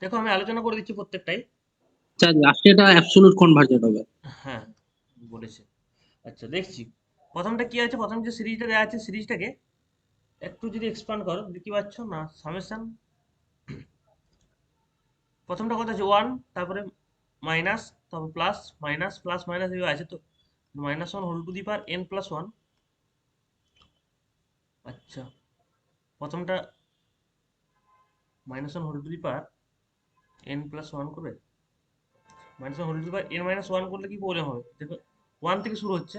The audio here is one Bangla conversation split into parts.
দেখো আমি আলোচনা করে দিচ্ছি প্রত্যেকটাই। আচ্ছা লাস্টে এটা অ্যাবসলিউট কনভার্জেন্ট হবে। হ্যাঁ, বলেছে। আচ্ছা দেখছি। প্রথমটা কি আছে, প্রথম যে সিরিজটা দেওয়া আছে সিরিজটাকে একটু যদি এক্সপান্ড করো দেখতে পাচ্ছ না, সামেশন প্রথমটা কথা আছে ওয়ান, তারপরে মাইনাস, তারপর প্লাস মাইনাস প্লাস মাইনাস এভাবে আছে তো, minus one whole to the power n plus one. আচ্ছা, প্রথমটা minus one whole to the power n plus one করবে, minus one whole to the power n minus one করলে কি প্রবলেম হবে দেখো, ওয়ান থেকে শুরু হচ্ছে,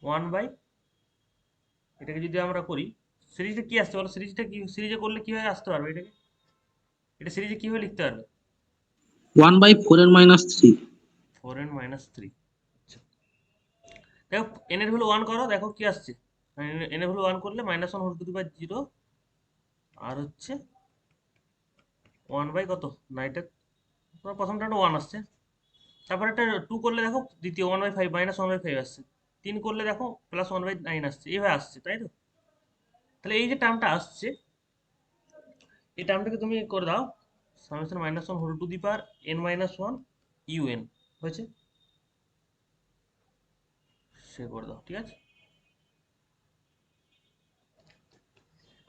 ওয়ান বাই, এটাকে যদি আমরা করি সিরিজটা কি আসতে বলো, সিরিজটা কি সিরিজে করলে কিভাবে আসতে পারবে এটাকে, এটা সিরিজে কিভাবে লিখতে পারবে? 1/4 এর -3। Four n minus three. আচ্ছা দেখো, এন এর ভ্যালু ওয়ান করো, দেখো কি আসছে। এন এর ভ্যালু ওয়ান করলে minus one whole to the power zero, আর হচ্ছে ওয়ান বাই কত না, এটা প্রথমটা একটা ওয়ান আসছে, তারপর একটা টু করলে দেখো দ্বিতীয় one by five minus one by five আসছে, তিন করলে দেখো প্লাস ওয়ান বাই নাইন আসছে, এইভাবে আসছে তাই তো। তাহলে এই যে টার্মটা আসছে, এই টার্মটাকে তুমি করে দাও summation minus one whole to the power n minus one u n, হয়েছে, সে করে দাও, ঠিক আছে।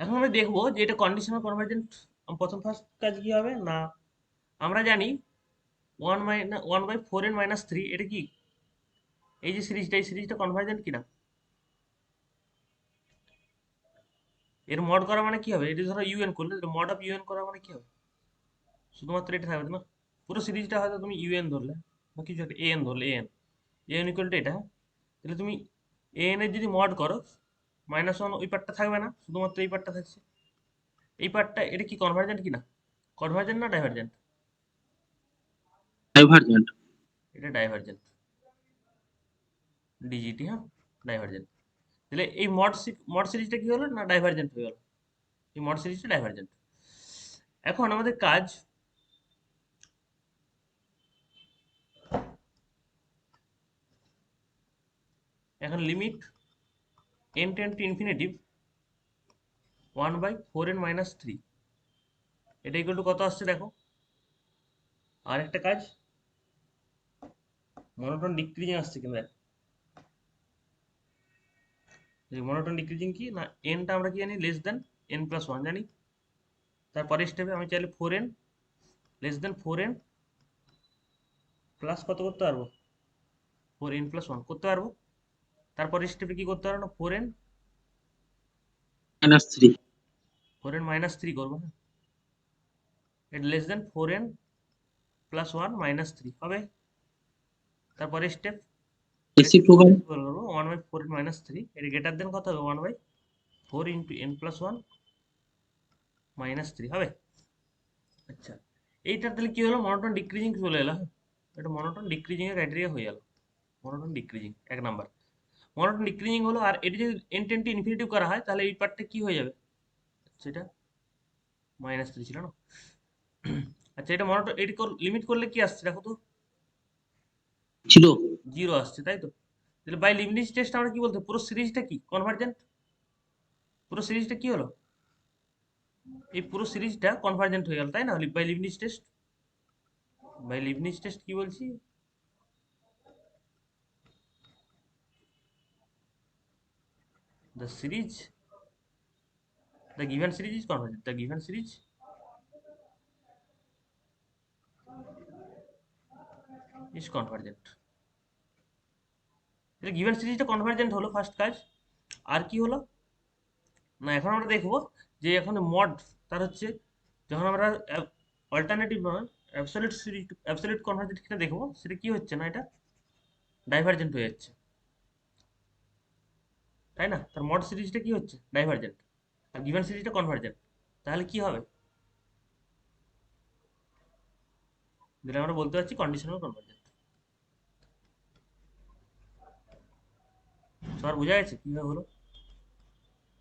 এখন আমরা দেখবো যে এটা কন্ডিশনাল কনভার্জেন্ট। প্রথম ফার্স্ট কাজ কি হবে না, আমরা জানি one by four n minus three, এটা কি এই যে সিরিজটা, এই সিরিজটা কনভার্জেন্ট কিনা, এর মড করা মানে কি হবে, এটা ধরো ইউএন করলে মড অফ ইউএন করা মানে কি হবে, শুধুমাত্র এটা থাকবে না, পুরো সিরিজটা হয়তো তুমি ইউএন ধরলে বা কিছু একটা এন ধরলে, এন এন ইকুয়াল টু এটা, তাহলে তুমি এন এর যদি মড করো মাইনাস ওয়ান ওই পার্টটা থাকবে না, শুধুমাত্র এই পার্টটা থাকছে, এই পার্টটা এটা কি কনভার্জেন্ট কিনা, কনভার্জেন্ট না ডাইভার্জেন্ট? ডাইভারজেন্ট। এটা ডাইভার্জেন্ট, ডিজিটি, হ্যাঁ ডাইভার্জেন্ট। তাহলে এই মড সিরিজটা কি হলো না, ডাইভার্জেন্ট হয়ে গেল, এই মড সিরিজটা ডাইভার্জেন্ট। এখন আমাদের কাজ, এখন limit n tends to infinity one by four n minus three, এটা ইকুয়াল টু কত আসছে দেখো। আর একটা কাজ, মনোটোন ডিক্রিজিং আসছে কিন্তু দেখো, মনোটোন ডিক্রিজিং কি না, এনটা আমরা কি জানি less than n plus one জানি, তারপরে স্টেপে আমি চাইলে four N less than four n plus কত করতে পারবো, ফোর এন প্লাস ওয়ান করতে পারবো, তারপরে স্টেপে কি করতে পারবো না, -3। ফোর এন মাইনাস থ্রি করবো, হ্যাঁ এটা less than four n plus one minus three হবে, তারপরে স্টেপ রেসিপ্রোকাল। করবো one by four n minus three, এটা গ্রেটার দেন কত হবে, one by four into n plus one minus three হবে। আচ্ছা, এইটা তাহলে কি হলো, মনোটোন ডিক্রিজিং চলে এলো, হ্যাঁ এটা মনোটোন ডিক্রিজিং এর ক্রাইটেরিয়া হয়ে গেল, মনোটোন ডিক্রিজিং এক নাম্বার, মনোটোন ডিক্রিজিং হলো। আর এটা যদি এন টেন টু ইনফিনিটিভ করা হয় তাহলে এই পার্টটা কি হয়ে যাবে, সেটা মাইনাস থ্রি ছিল না। আচ্ছা, এটা মনোটোন এটি লিমিট করলে কি আসছে দেখো তো, ছিল। জিরো আসছে তাই তো। তাহলে বাই লিবনিজ টেস্ট আমরা কি বলতে, পুরো সিরিজটা কি কনভার্জেন্ট, পুরো সিরিজটা কি হলো, এই পুরো সিরিজটা কনভার্জেন্ট হয়ে গেল তাই না, by Leibniz test. By Leibniz test কি বলছি, the series, the given series is convergent, the given series is convergent, তাহলে গিভেন সিরিজটা কনভার্জেন্ট হলো ফার্স্ট কাজ। আর কি হলো না, এখন আমরা দেখবো যে এখন মড, তার হচ্ছে যখন আমরা অল্টারনেটিভ নয় অ্যাবসলিউট সিরিজ, অ্যাবসলিউট কনভার্জেন্ট কিনা দেখবো, সেটা কি হচ্ছে না, এটা ডাইভার্জেন্ট হয়ে যাচ্ছে তাই না, তার মড সিরিজটা কি হচ্ছে ডাইভার্জেন্ট, আর গিভেন সিরিজটা কনভার্জেন্ট, তাহলে কি হবে, যেটা আমরা বলতে পারছি কন্ডিশনাল কনভার্জেন্ট। সবার বোঝা গেছে কিভাবে হলো,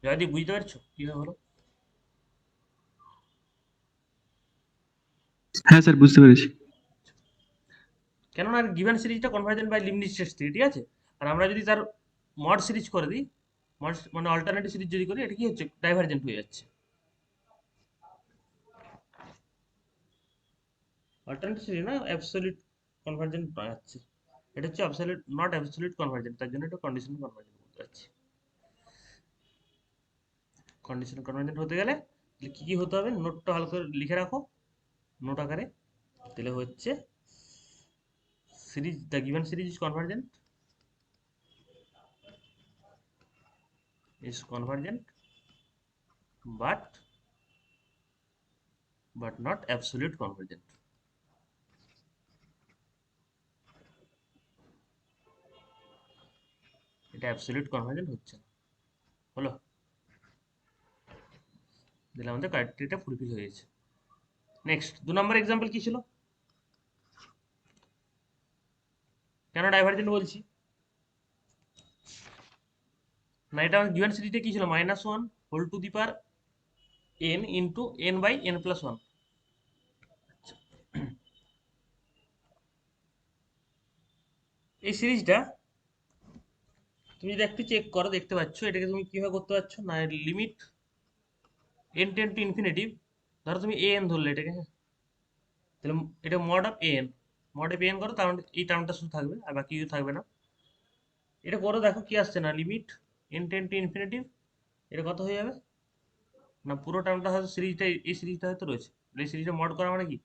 জয়দীপ বুঝতে পারছো কিভাবে হলো? হ্যাঁ স্যার, বুঝতে পেরেছি। কেননা গিভেন সিরিজটা কনভার্জেন্ট বাই লিবনিজ টেস্ট থেকে, ঠিক আছে। আর আমরা যদি তার মড সিরিজ করে দিই, মড মানে অল্টারনেটিভ সিরিজ যদি করি, এটা কি হচ্ছে ডাইভার্জেন্ট হয়ে যাচ্ছে। অল্টারনেটিভ সিরিজ না, অ্যাবসলিউট কনভার্জেন্ট পাচ্ছি। এটা হচ্ছে অ্যাবসলিউট নট অ্যাবসলিউট কনভার্জেন্ট, তার জন্য এটা কন্ডিশনাল কনভার্জেন্ট বলতে পারছি। কন্ডিশনাল কনভার্জেন্ট হতে গেলে কি কি হতে হবে, নোটটা ভালো করে লিখে রাখো নোট আকারে। তাহলে হচ্ছে series, the given series is convergent but not absolute convergent. এটা অ্যাবসলিউট কনভার্জেন্ট হচ্ছে না, হলো? তাহলে আমাদের ক্রাইটেরিয়াটা ফুলফিল হয়ে গেছে। নেক্সট 2 নম্বর এক্সাম্পল কি ছিল? কেন ডাইভারজেন্ট বলছি না, এটা আমার গিভেন সিরিজটা কি ছিল, -1 whole to the power n into n by n plus 1। এই সিরিজটা তুমি যদি একটু চেক করো দেখতে পাচ্ছ এটাকে তুমি কিভাবে করতে পারছো না, limit n tends to infinitive, ধরো তুমি an ধরলে এটাকে, হ্যাঁ, তাহলে এটা মড অফ an করো, তার মানে এই টার্মটা শুধু থাকবে আর বাকি কিছু থাকবে না। এটা করো, দেখো কি আসছে না, limit n tends to infinitive, এটা কত হয়ে যাবে না, পুরো টার্মটা হয়তো সিরিজটা, এই সিরিজটা হয়তো রয়েছে, এই সিরিজটা মড করা মানে কি,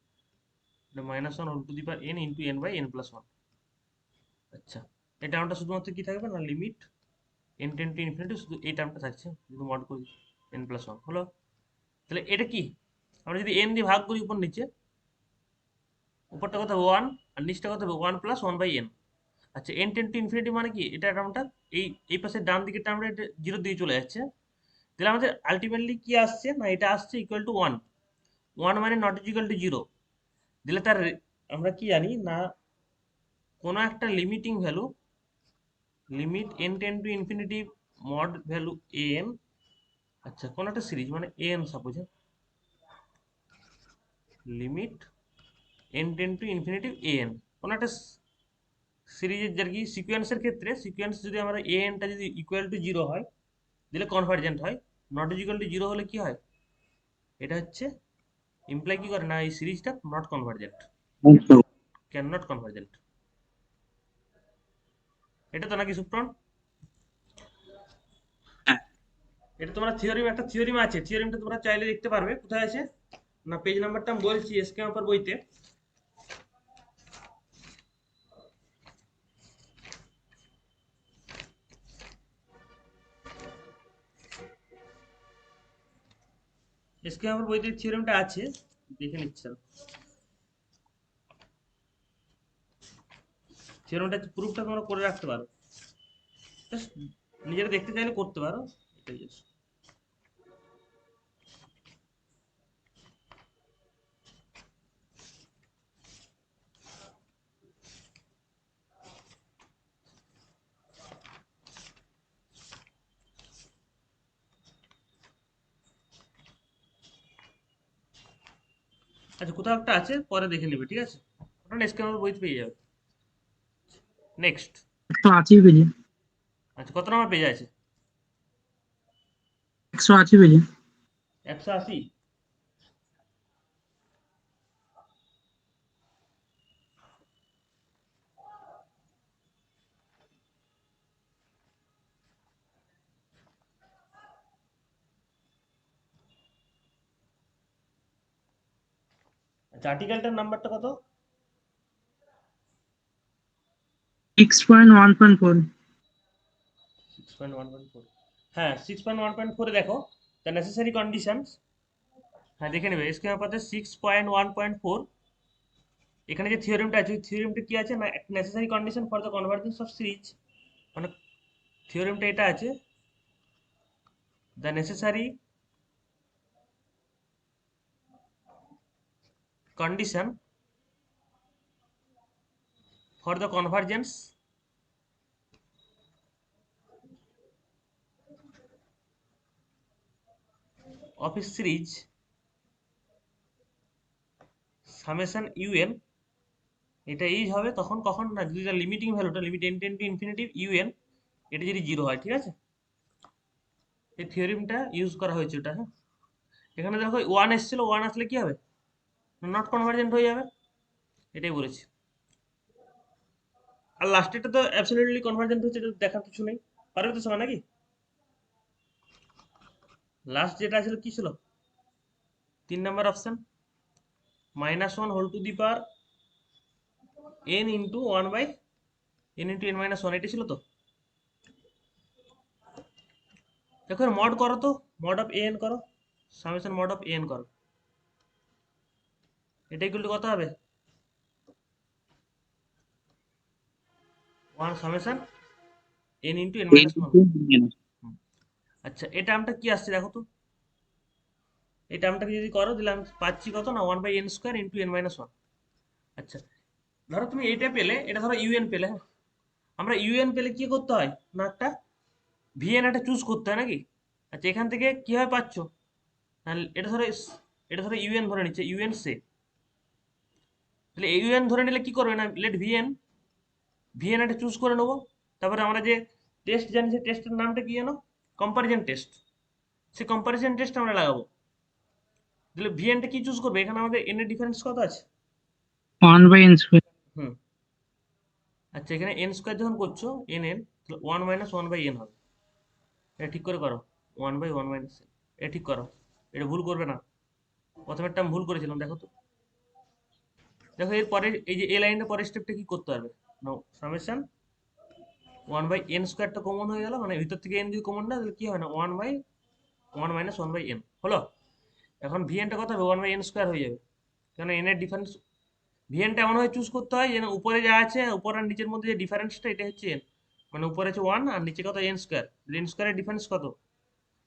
-1 whole to the power n into n by n plus 1। আচ্ছা, এই টার্মটা শুধুমাত্র কি থাকবে না, limit n tends to infinity, শুধু এই টার্মটা থাকছে, যদি মড করি n প্লাস 1 হলো। তাহলে এটা কি, আমরা যদি n দিয়ে ভাগ করি উপর নিচে, উপরটা কত হবে 1 আর নিচটা কত হবে 1 প্লাস 1 বাই n। আচ্ছা, n টেন টু ইনফিনিটি মানে কি, এটা টার্মটা এই এই পাশে ডান দিকের টার্মটা এটা 0 দিয়ে চলে যাচ্ছে। তাহলে আমাদের আলটিমেটলি কি আসছে না, এটা আসছে ইকুয়াল টু 1, 1 মানে নট ইকুয়াল টু 0। দিলে তার আমরা কি জানি না, কোনো একটা limiting value, limit n tends to infinity mod value an, আচ্ছা কোন একটা সিরিজ মানে an suppose, limit n tends to infinity an, কোন একটা সিরিজের যার কি সিকোয়েন্সের ক্ষেত্রে, সিকোয়েন্স যদি আমরা an টা যদি ইকুয়াল টু 0 হয় দিলে কনভার্জেন্ট হয়, নট ইকুয়াল টু 0 হলে কি হয়, এটা হচ্ছে ইমপ্লাই কি করে না, এই সিরিজটা not convergent, can not convergent. এটা তো নাকি সুপ্রন, হ্যাঁ, এটা তোমরা থিওরিম, একটা থিওরিম আছে, থিওরিমটা তোমরা চাইলে দেখতে পারবে, কোথায় আছে না, পেজ নাম্বারটা আমি বলছি এসকে অফার বইতে। এসকে অফার বইতে থিওরিমটা আছে, দেখে নিচ্ছে, থিওরিমটা প্রুফটা তোমরা করে রাখতে পারো, জাস্ট নিজেরা দেখতে চাইলে করতে পারো, এটাই just। আচ্ছা, কোথাও একটা আছে, পরে দেখে নেবে, ঠিক আছে, ওটা এসকে অফার বইতে পেয়ে যাবে। নেক্সট, 180 পেজে, আচ্ছা কত নম্বর পেজ আছে? 180 পেজে। 180। আচ্ছা, আর্টিকেলটার নাম্বারটা কত? 6.1.4। 6.1.4, হ্যাঁ 6.1.4 এ দেখো দ্য নেসেসারি কন্ডিশনস, হ্যাঁ দেখে নেবে এসকে অফারে 6.1.4, এখানে যে থিওরেমটা আছে, থিওরেমটা কি আছে না, necessary condition for the convergence of series, মানে থিওরেমটা এটা আছে, the necessary condition for the convergence of A series summation UN, এটা ইজ হবে তখন কখন না, যদি লিমিটিং ভ্যালুটা limit n tends to infinitive UN, এটা যদি 0 হয়, ঠিক আছে, এই থিওরেমটা ইউজ করা হয়েছে ওটা, হ্যাঁ। এখানে দেখো 1 এসেছিল, 1 আসলে কি হবে, নট কনভার্জেন্ট হয়ে যাবে, এটাই বলেছি। আর লাস্টেরটা তো অ্যাবসলিউটলি কনভার্জেন্ট হচ্ছে, এটা দেখার কিছু নেই। পারবে তো সবাই নাকি? লাস্ট যেটা ছিল কি ছিল? 3 number option, -1 whole to the power n into 1 by n into n minus 1, এটি ছিল তো। দেখো মড করো তো, মড অফ an করো, সামেশন মড অফ an করো, এটা ইকুয়াল টু কত হবে? 1 summation n into n minus 1। আচ্ছা এই টার্মটা কি আসছে দেখো তো, এই টার্মটাকে যদি করো দিলে আমি পাচ্ছি কত না 1 by n square into n minus 1। আচ্ছা ধরো তুমি এইটা পেলে, এটা ধরো ইউএন পেলে, হ্যাঁ। আমরা ইউএন পেলে কি করতে হয় না, একটা ভিএন একটা চুজ করতে হয় নাকি? আচ্ছা এখান থেকে কিভাবে পাচ্ছ না, এটা ধরো ইউএন ধরে নিচ্ছে, ইউএন সে, তাহলে ইউএন ধরে নিলে কি করবে না, লেট ভিএন, ভিএন একটা চুজ করে নেবো। তারপরে আমরা যে টেস্ট জানি, সেই টেস্টের নামটা কি জানো? Comparison test. সেই কম্পারিজন টেস্ট আমরা লাগাবো। তাহলে ভিএনটা কি চুজ করবে, এখানে আমাদের এন এর ডিফারেন্স কত আছে? 1/n²। হুম। আচ্ছা এখানে এন স্কোয়ার যখন করছো এন এন, তাহলে 1 - 1/n হবে। এটা ঠিক করে করো, 1/1 - n, এটা ঠিক করো, এটা ভুল করবে না। প্রথমের টার্ম ভুল করেছিলাম, দেখো তো। দেখো এর পরে এই যে এ লাইনের পরের স্টেপটা কি করতে পারবে, নাও সামেশন 1/n² কমন হয়ে গেল, মানে ভিতর থেকে এন যদি কমন না তাহলে কি হয় না, 1/1 - 1/n হলো। এখন ভিএনটা কত হবে, 1/n² হয়ে যাবে, কারণ এন এর ডিফারেন্স। ভিএনটা এমনভাবে চুজ করতে হয় যেন উপরে যা আছে, উপর আর নিচের মধ্যে যে ডিফারেন্সটা, এটা হচ্ছে এন, মানে উপরে আছে 1 আর নিচে কত n², n² ডিফারেন্স কত,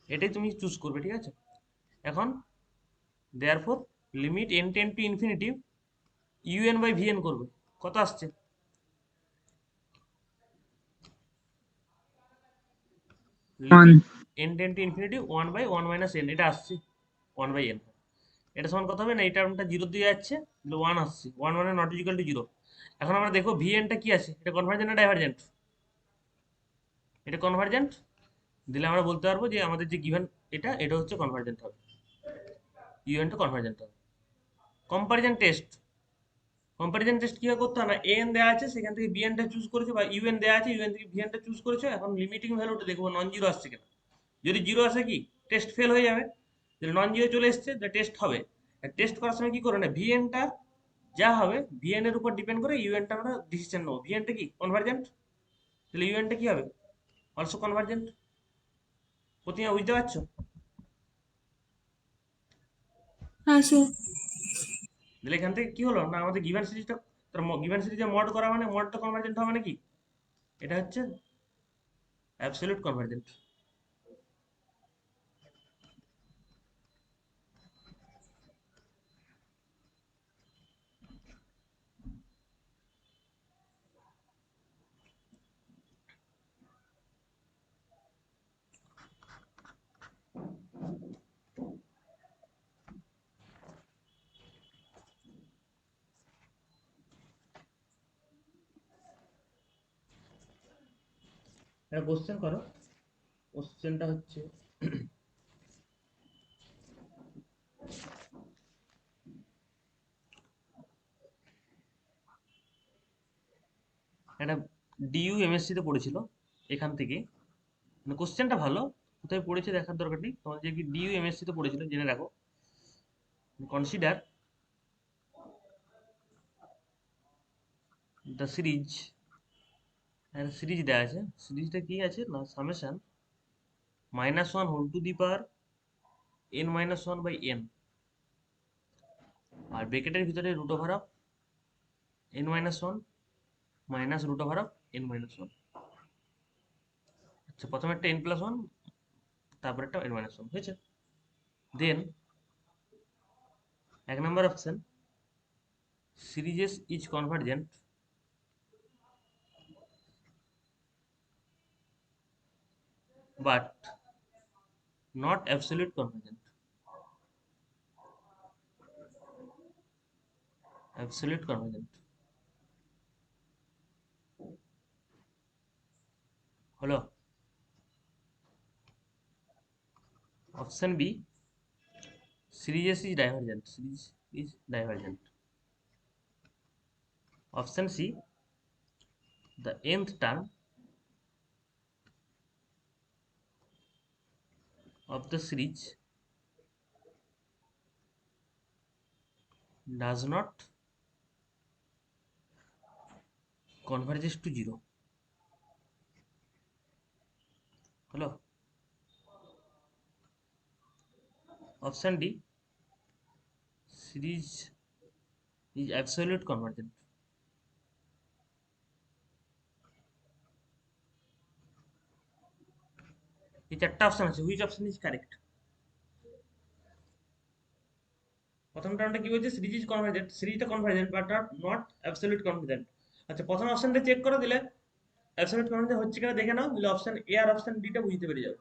এটাই তুমি চুজ করবে, ঠিক আছে। এখন therefore limit n tends to infinity u n by v n করবে, কত আসছে? Limit 1। n tends to infinity 1/1 - n, এটা আসছে 1/n। এটা সমান কত হবে না, এই টার্মটা জিরো দিয়ে যাচ্ছে, তাহলে 1 আসছে, 1 নট ইকুয়াল টু 0। এখন আমরা দেখবো ভিএনটা কি আছে, এটা কনভার্জেন্ট না ডাইভার্জেন্ট? এটা কনভার্জেন্ট দিলে আমরা বলতে পারবো যে আমাদের যে গিভেন এটা, এটা হচ্ছে কনভার্জেন্ট হবে, ইউএনটা কনভার্জেন্ট হবে। কম্পারিজন টেস্ট, কম্পারিজন টেস্ট কিভাবে করতে হয় না, এন দেওয়া আছে সেখান থেকে বিএনটা চুজ করেছো, বা ইউএন দেওয়া আছে ইউএন থেকে ভিএনটা চুজ করেছো, এখন লিমিটিং ভ্যালুটা দেখবো নন জিরো আসছে কিনা। যদি জিরো আসে কি টেস্ট ফেল হয়ে যাবে, যদি নন জিরো চলে এসছে টেস্ট হবে। টেস্ট করার সময় কি করে না, ভিএনটা যা হবে ভিএন এর উপর ডিপেন্ড করে ইউএনটা আমরা ডিসিশন নেবো। ভিএনটা কি কনভার্জেন্ট, তাহলে ইউএনটা কি হবে, অলসো কনভার্জেন্ট। প্রতিমা বুঝতে পারছো? হ্যাঁ স্যার। তাহলে এখান থেকে কি হলো না, আমাদের গিভেন সিরিজটা, গিভেন সিরিজে মড করা মানে মডটা কনভার্জেন্ট হবে নাকি, এটা হচ্ছে অ্যাবসলিউট কনভার্জেন্ট। একটা কোশ্চেন করো, কোশ্চেনটা হচ্ছে একটা ডিইউ এমএসসি তে পড়েছিল, এখান থেকে, মানে কোশ্চেনটা ভালো, কোথায় পড়েছে দেখার দরকার নেই তোমার, যে কি ডিইউ এমএসসি তে পড়েছিল জেনে রাখো। কনসিডার দ্য সিরিজ, সিরিজ দেওয়া আছে, সিরিজটা কি আছে না, summation -1 whole to the power n - 1/n, আর ব্রেকেটের ভিতরে root over of n - 1 minus root over of n - 1। আচ্ছা প্রথমে একটা n+1, তারপর একটা n - 1 হয়েছে। Then 1 number option, series is convergent but not absolute convergent, absolute convergent হলো। Option B, series is divergent, series is divergent. Option C, the nth term of the series does not converges to 0. হলো। Option D, series is absolute convergent. এই চারটা অপশন আছে, হুইচ অপশন ইজ কারেক্ট? প্রথম টার্মটা কি বলছে? সিরিজ ইজ কনভার্জেন্ট, সিরিজটা convergent but not absolute convergent. আচ্ছা, প্রথম অপশনটা চেক করে দিলে অ্যাবসলিউট কনভার্জেন্ট হচ্ছে কিনা দেখে নাও, দিলে অপশন এ আর অপশন ডি টা বুঝতে পেরে যাবে।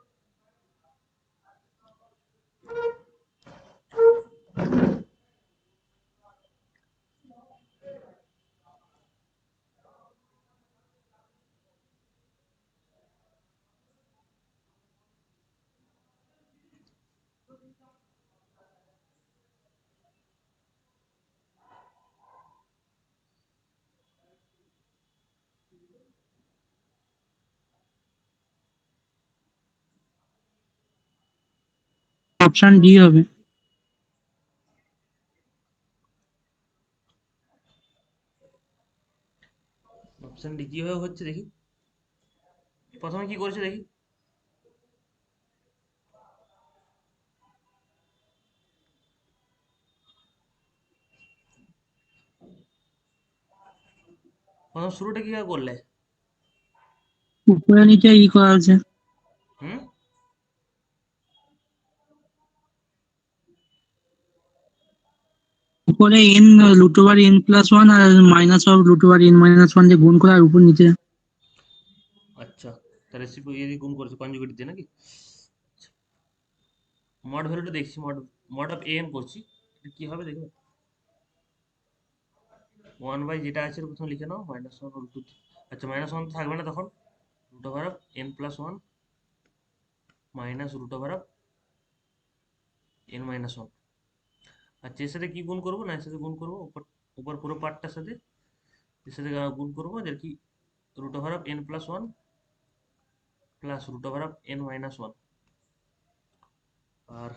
অপশন ডি হবে। অপশন ডি কিভাবে হচ্ছে দেখি, প্রথমে কি করেছে দেখি। প্রথম শুরুটা কিভাবে করলে? উপরে নিচে ই করা আছে। হুম, উপরে n root over n plus one আর minus of root over n minus one দিয়ে গুণ করা, আর উপর নিচে। আচ্ছা, তাহলে রেসিপি ইয়ে দিয়ে গুণ করেছে কনজুগেট দিয়ে নাকি? মড ভ্যালুটা দেখছি, মড অফ এন করছি, এটা কি হবে দেখবে। 1 বাই যেটা আছে প্রথমে লিখে নাও, মাইনাস ওয়ান রুট টু। আচ্ছা, মাইনাস ওয়ান থাকবে না তখন, root over of n plus one minus root over of n minus one. আচ্ছা, এর সাথে কি গুণ করবো? না, এর সাথে গুণ করবো উপর, উপর পুরো পার্টটার সাথে এর সাথে গুণ করবো, যেটা কি root over of n plus one plus root over of n minus one. আর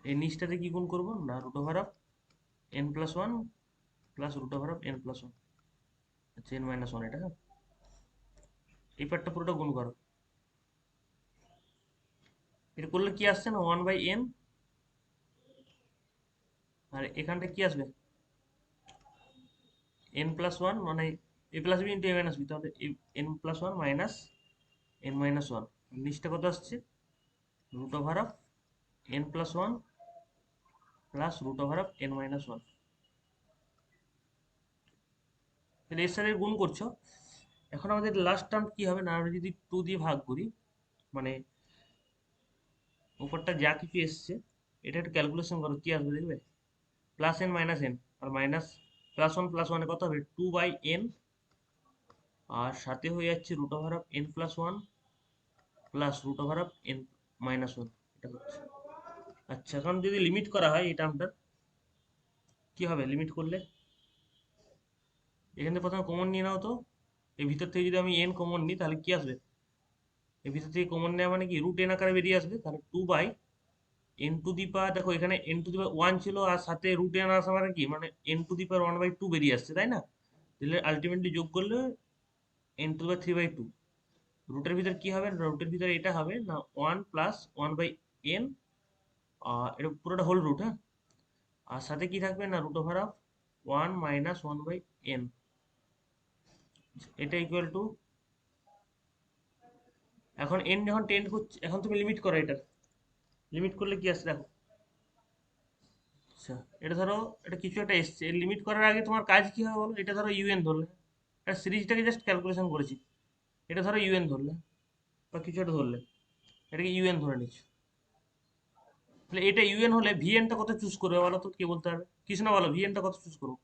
এই নিচটাতে কি গুণ করবো? না, root over of n plus one plus root over of n plus one. আচ্ছা, এন মাইনাস ওয়ান এটা, হ্যাঁ, এই পার্টটা পুরোটা গুণ করো। এটা করলে কি আসছে না, 1 বাই এন, আর এখানটা কি আসবে? এন প্লাস ওয়ান, মানে a plus b into a minus b, তাহলে n plus one minus n minus one. নিচটা কত আসছে? Root over of n plus one plus root over of n minus one. তাহলে এর সাথে গুণ করছো। এখন আমাদের লাস্ট টার্ম কি হবে? না, আমরা যদি 2 দিয়ে ভাগ করি, মানে উপরটা যা কিছু এসছে এটা একটু ক্যালকুলেশন করো, কি আসবে দেখবে। প্লাস এন মাইনাস এন, আর মাইনাস প্লাস ওয়ানে কত হবে? 2 বাই এন, আর সাথে হয়ে যাচ্ছে root over of n plus one plus root over of n minus one, এটা হচ্ছে। আচ্ছা, এখন যদি লিমিট করা হয় এই টার্মটার, কি হবে লিমিট করলে? এখান থেকে প্রথমে কমন নিয়ে নাও তো। এর ভিতর থেকে যদি আমি এন কমন নিই তাহলে কি আসবে? এর ভিতর থেকে কমন নেওয়া মানে কি, রুট এন আকারে বেরিয়ে আসবে। তাহলে 2 by N to the power, দেখো এখানে n to the power one ছিল, আর সাথে রুট এন আসা মানে কি, মানে n to the power one by two বেরিয়ে আসছে, তাই না? তাহলে আলটিমেটলি যোগ করলে n to the power three by two. রুটের ভিতর কি হবে? রুটের ভিতরে এটা হবে না, one plus one by N, এটা পুরোটা হোল রুট, হ্যাঁ, আর সাথে কি থাকবে? না, root over of one minus one by N, এটা ইকুয়াল টু, এখন এন যখন টেন হচ্ছে, এখন তুমি লিমিট করো এটার, লিমিট করলে কি আসছে দেখো। আচ্ছা, এটা ধরো, এটা কিছু একটা এসছে, লিমিট করার আগে তোমার কাজ কি হবে বলো? এটা ধরো ইউএন ধরলে, এটা সিরিজটাকে জাস্ট ক্যালকুলেশন করেছি, এটা ধরো ইউএন ধরলে বা কিছু একটা ধরলে, এটাকে ইউএন ধরে নিচ্ছি। তাহলে এটা ইউএন হলে ভিএনটা কত চুজ করবে বলো তো, কে বলতে হবে? কৃষ্ণ বলো, ভিএনটা কত চুজ করবো?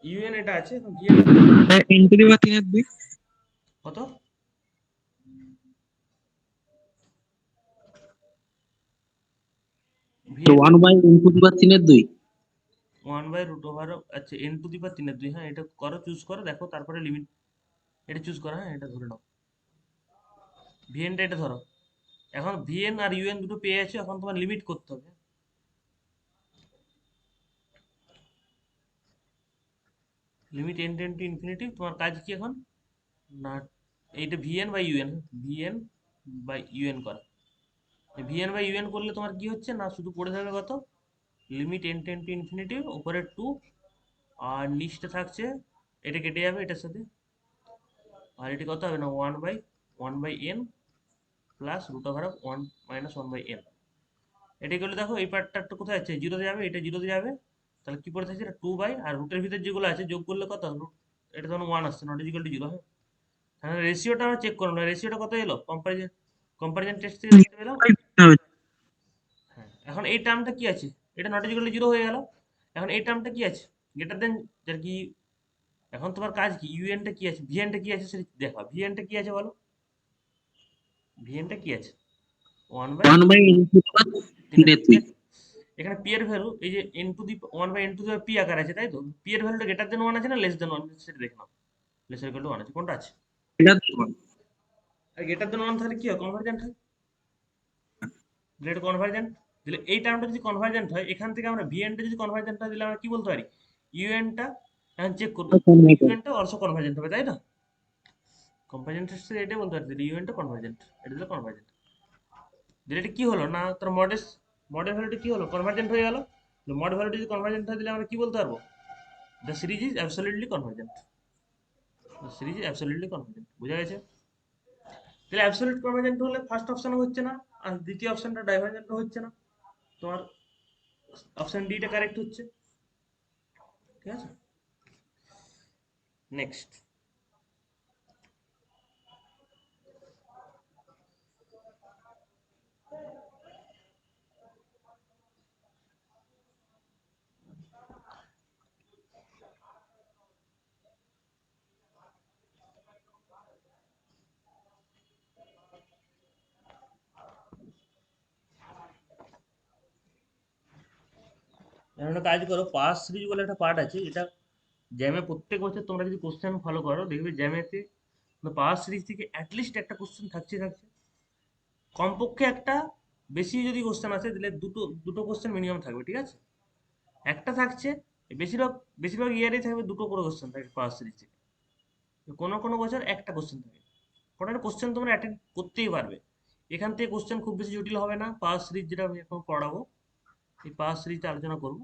ইউএন এটা আছে, ভিএন এন টু দি পাওয়ার 3 কত? তো ভিএন 1/n^3 1/√, আচ্ছা n⁻3 হ্যাঁ, এটা করো, চুজ করো, দেখো তারপরে লিমিট এটা চুজ করো, হ্যাঁ এটা ধরে নাও, ভিএনটা এটা ধরো। এখন ভিএন আর ইউএন দুটো পেয়ে আছো, এখন তোমার লিমিট করতে হবে। Limit n tends to infinity, তোমার কাজ কি এখন না, এইটা ভিএন বাই ইউএন করা। ভিএন বাই ইউএন করলে তোমার কি হচ্ছে না, শুধু পড়ে থাকবে কত, limit n tends to infinity উপরে 2, আর নিচটা থাকছে, এটা কেটে যাবে এটার সাথে, আর এটি কত হবে না, one by N plus √(1 - 1/n)। এটি করলে দেখো এই পার্টটা একটু কোথায় আছে, জিরোতে যাবে, এটা জিরোতে যাবে, তাহলে কি পড়ে থাকছে, এটা 2 আর রুটের ভিতরে যেগুলো আছে যোগ করলে কত, এটা তখন 1 আসছে, নট ইজিক্যাল টু 0। হ্যাঁ, তাহলে রেশিওটা আমরা চেক করলাম, রেশিওটা কত এলো, কম্পারিজন টেস্ট থেকে দেখতে পেলাম। হ্যাঁ, এখন এই টার্মটা কি আছে, এটা নট ইকুয়াল টু 0 হয়ে গেল। এখন এই টার্মটা কি আছে, গ্রেটার দেন, যার কি, এখন তোমার কাজ কি, ইউএনটা কি আছে, ভিএনটা কি আছে সেটা দেখা, ভিএনটা কি আছে বলো, ভিএনটা কি আছে, 1/n^3, 1/n^3 ঠিক আছে। এখানে পি এর ভ্যালু, এই যে পি আকার আছে, তাই তো, পি এর ভ্যালুটা গ্রেটার দেন 1 আছে না লেস দেন 1, সেটা দেখে নাও, লেস ইকুয়াল টু 1 আছে, কোনটা আছে, এটা দেখুন। আর গ্রেটার দেন 1 থাকলে কি হয়, কনভার্জেন্ট হয়, গ্রেটার কনভার্জেন্ট দিলে, এই টার্মটা যদি কনভার্জেন্ট হয়, এখান থেকে আমরা ভিএনটা যদি কনভার্জেন্ট হয় দিলে আমরা কি বলতে পারি, ইউএনটা, এখন চেক করবো, ইউএনটা অলসো কনভার্জেন্ট হবে, তাই না, কনভার্জেন্ট টেস্টে এটাই বলতে পারি, দিলে ইউএনটা কনভার্জেন্ট, এটা দিলে কনভার্জেন্ট দিলে, এটা কি হলো না, তার মডেল ভ্যালুটা কি হলো, কনভার্জেন্ট হয়ে গেল। মড ভ্যালুটা যদি কনভার্জেন্ট হয় দিলে আমরা কি বলতে পারবো, the series is absolutely convergent, the series is absolutely convergent, বোঝা গেছে। তাহলে অ্যাবসলিউট কনভার্জেন্ট হলে ফার্স্ট অপশন হচ্ছে না, আর দ্বিতীয় অপশনটা ডাইভারজেন্ট হচ্ছে না, তোমার অপশন ডিটা কারেক্ট হচ্ছে, ঠিক আছে। নেক্সট, একটা কাজ করো, পাস সিরিজ বলে একটা পার্ট আছে, এটা জ্যামে প্রত্যেক বছর তোমরা যদি কোশ্চেন ফলো করো দেখবে জ্যামেতে পাস সিরিজ থেকে অ্যাটলিস্ট একটা কোশ্চেন থাকছে, কমপক্ষে একটা, বেশি যদি কোশ্চেন আছে তাহলে দুটো দুটো কোশ্চেন মিনিমাম থাকবে, ঠিক আছে, একটা থাকছে, বেশিরভাগ বেশিরভাগ ইয়ারেই থাকবে দুটো করে কোশ্চেন থাকে পাস সিরিজ থেকে, কোনো কোনো বছর একটা কোশ্চেন থাকে, কোনো একটা কোশ্চেন তোমরা অ্যাটেন্ড করতেই পারবে। এখান থেকে কোশ্চেন খুব বেশি জটিল হবে না, পাস সিরিজ যেটা আমি এখন পড়াবো, এই পাস সিরিজটা আলোচনা করবো,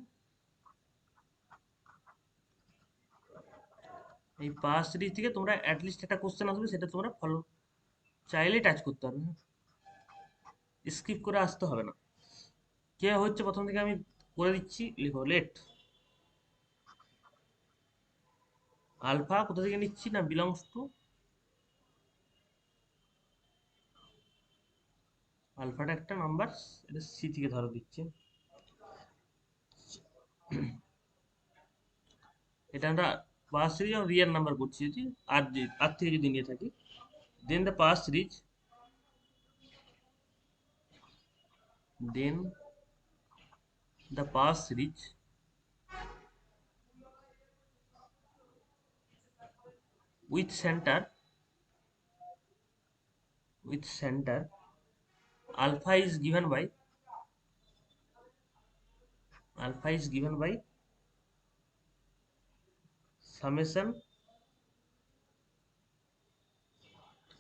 এই পাস সিরিজ থেকে তোমরা অ্যাটলিস্ট একটা কোশ্চেন আসবে, সেটা তোমরা ফলো চাইলেই টাচ করতে পারবে, স্কিপ করে আসতে হবে না। কে হচ্ছে প্রথম থেকে আমি করে দিচ্ছি, লিখো লেট আলফা কোথা থেকে নিচ্ছি না, বিলংস টু, আলফাটা একটা নাম্বার, এটা সি থেকে ধরো দিচ্ছে, এটা আমরা পাস সিরিজ আর রিয়েল নাম্বার করছি যদি, আর থেকে যদি নিয়ে থাকি, then the pass series, then the pass series with center alpha is given by summation,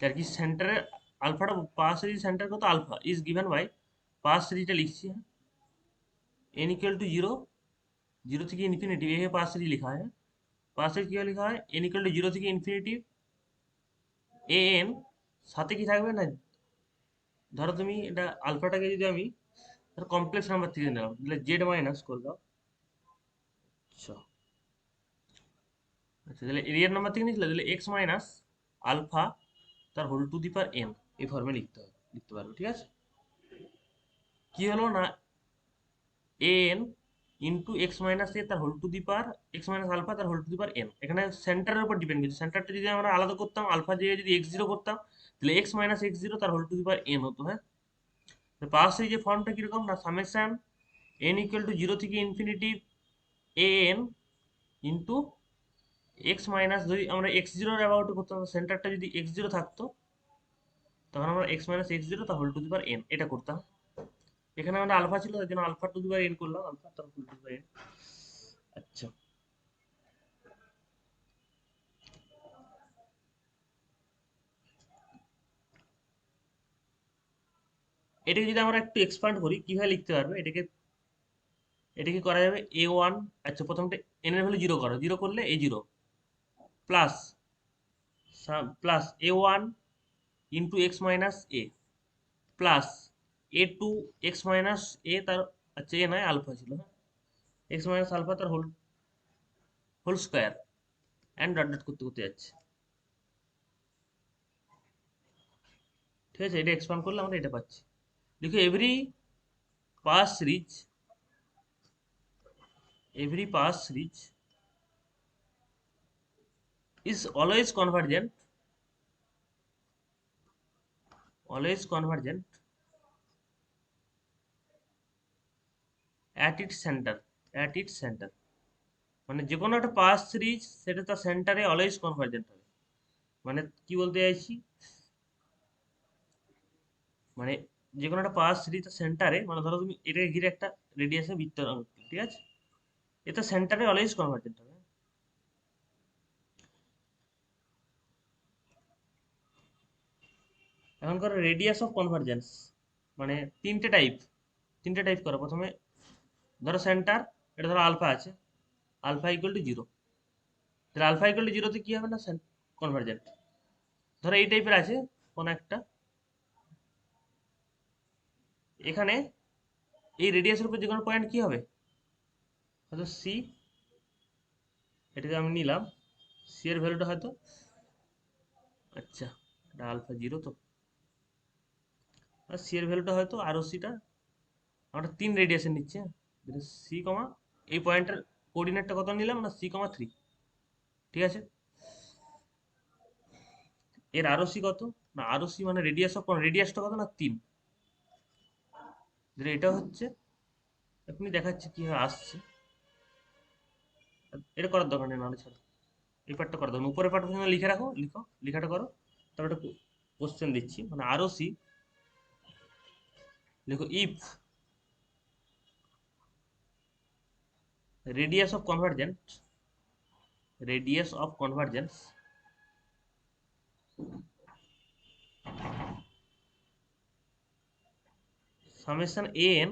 আর কি সেন্টারের আলফাটা, পাস সিরিজ সেন্টার কত, আলফা ইজ গিভেন বাই, পাস সিরিজটা লিখছি, n ইকুয়াল টু 0, 0 থেকে ইনফিনিটি, এভাবে পাস সিরিজ লেখা হয়, পাস সিরিজ কীভাবে লেখা হয়, n ইকুয়াল টু 0 থেকে ইনফিনিটি an, সাথে কি থাকবে না, ধরো তুমি এটা আলফাটাকে যদি আমি ধরো কমপ্লেক্স নাম্বার থেকে নিলাম, তাহলে জেড মাইনাস করলাম, আচ্ছা আচ্ছা, তাহলে রিয়েল নাম্বার থেকে নিয়েছিল, তাহলে এক্স মাইনাস আলফা তার whole to the power n, এই ফর্মে লিখতে পারবে, ঠিক আছে। কি হলো না, n into x minus a তার whole to the power, x minus alpha তার whole to the power n, এখানে সেন্টারের উপর ডিপেন্ড করছে, সেন্টারটা যদি আমরা আলাদা করতাম, আলফা দিয়ে যদি x0 করতাম, তাহলে এক্স মাইনাস x0 তার whole to the power n হতো, হ্যাঁ। পাস এই যে ফর্মটা কিরকম না, সামেশন এন ইকুয়াল টু 0 থেকে infinity A N into x minus, যদি আমরা এক্স জিরোর অ্যাবাউট করতাম, সেন্টারটা যদি এক্স জিরো থাকতো তখন আমরা এক্স মাইনাস এক্স জিরো তার whole to the power n এটা করতাম। এখানে আমাদের আলফা ছিল, তার জন্য alpha to the power n করলাম, আলফা তার whole to the power n. আচ্ছা, এটাকে যদি আমরা একটু এক্সপান্ড করি কিভাবে লিখতে পারবে এটাকে, এটাকে করা যাবে এ ওয়ান। আচ্ছা, প্রথমটা এন এর ভ্যালু জিরো করো, জিরো করলে a zero plus plus a one into x minus a plus a two x minus a তার, আচ্ছা এ নয় আলফা ছিল, হ্যাঁ, এক্স মাইনাস আলফা তার whole whole square and dot dot করতে করতে যাচ্ছে। ঠিক আছে, এটা এক্সপান্ড করলে আমরা এটা পাচ্ছি। দেখো every pass series is always convergent at its center মানে যে কোনো একটা পাস সিরিজ সেটা তার সেন্টারে অলওয়েজ কনভার্জেন্ট হবে। মানে কি বলতে চাইছি, মানে যে কোনো একটা পাস সিরিজ তার সেন্টারে, মানে ধরো তুমি এটাকে ঘিরে একটা রেডিয়াসে বৃত্ত আঁকলে, ঠিক আছে, এটা সেন্টারে অলওয়েজ কনভার্জেন্ট হবে। এখন করো রেডিয়াস অফ কনভার্জেন্স, মানে তিনটে টাইপ করো। প্রথমে ধরো সেন্টার, এটা ধরো আলফা আছে, আলফা ইকুয়াল টু জিরো, তাহলে আলফা ইকুয়াল টু জিরোতে কি হবে না কনভার্জেন্ট। ধরো এই টাইপের আছে কোন একটা, এখানে এই রেডিয়াসের উপর যে কোনো পয়েন্ট কি হবে, হয়তো সি, এটাকে আমি নিলাম, সি এর ভ্যালুটা হয়তো, আচ্ছা এটা আলফা জিরো তো, আর সি এর ভ্যালুটা হয়তো আর ও সিটা আমরা 3 রেডিয়াসের নিচ্ছে, সি কমা এই পয়েন্টের কোঅর্ডিনেটটা কত নিলাম না সি কমা 3, ঠিক আছে। এর আর ও সি কত না, আর ও সি মানে রেডিয়াসটা কত না 3, এটা হচ্ছে, এখনই দেখাচ্ছি কিভাবে আসছে, এটা করার দরকার নেই, নাহলে ছাড়ো, এই পার্টটা করার দরকার নেই। উপরের পার্টটা লিখে রাখো, লেখাটা করো, তারপর একটা কোশ্চেন দিচ্ছি, মানে আর ও সি লিখো, if radius of convergence summation an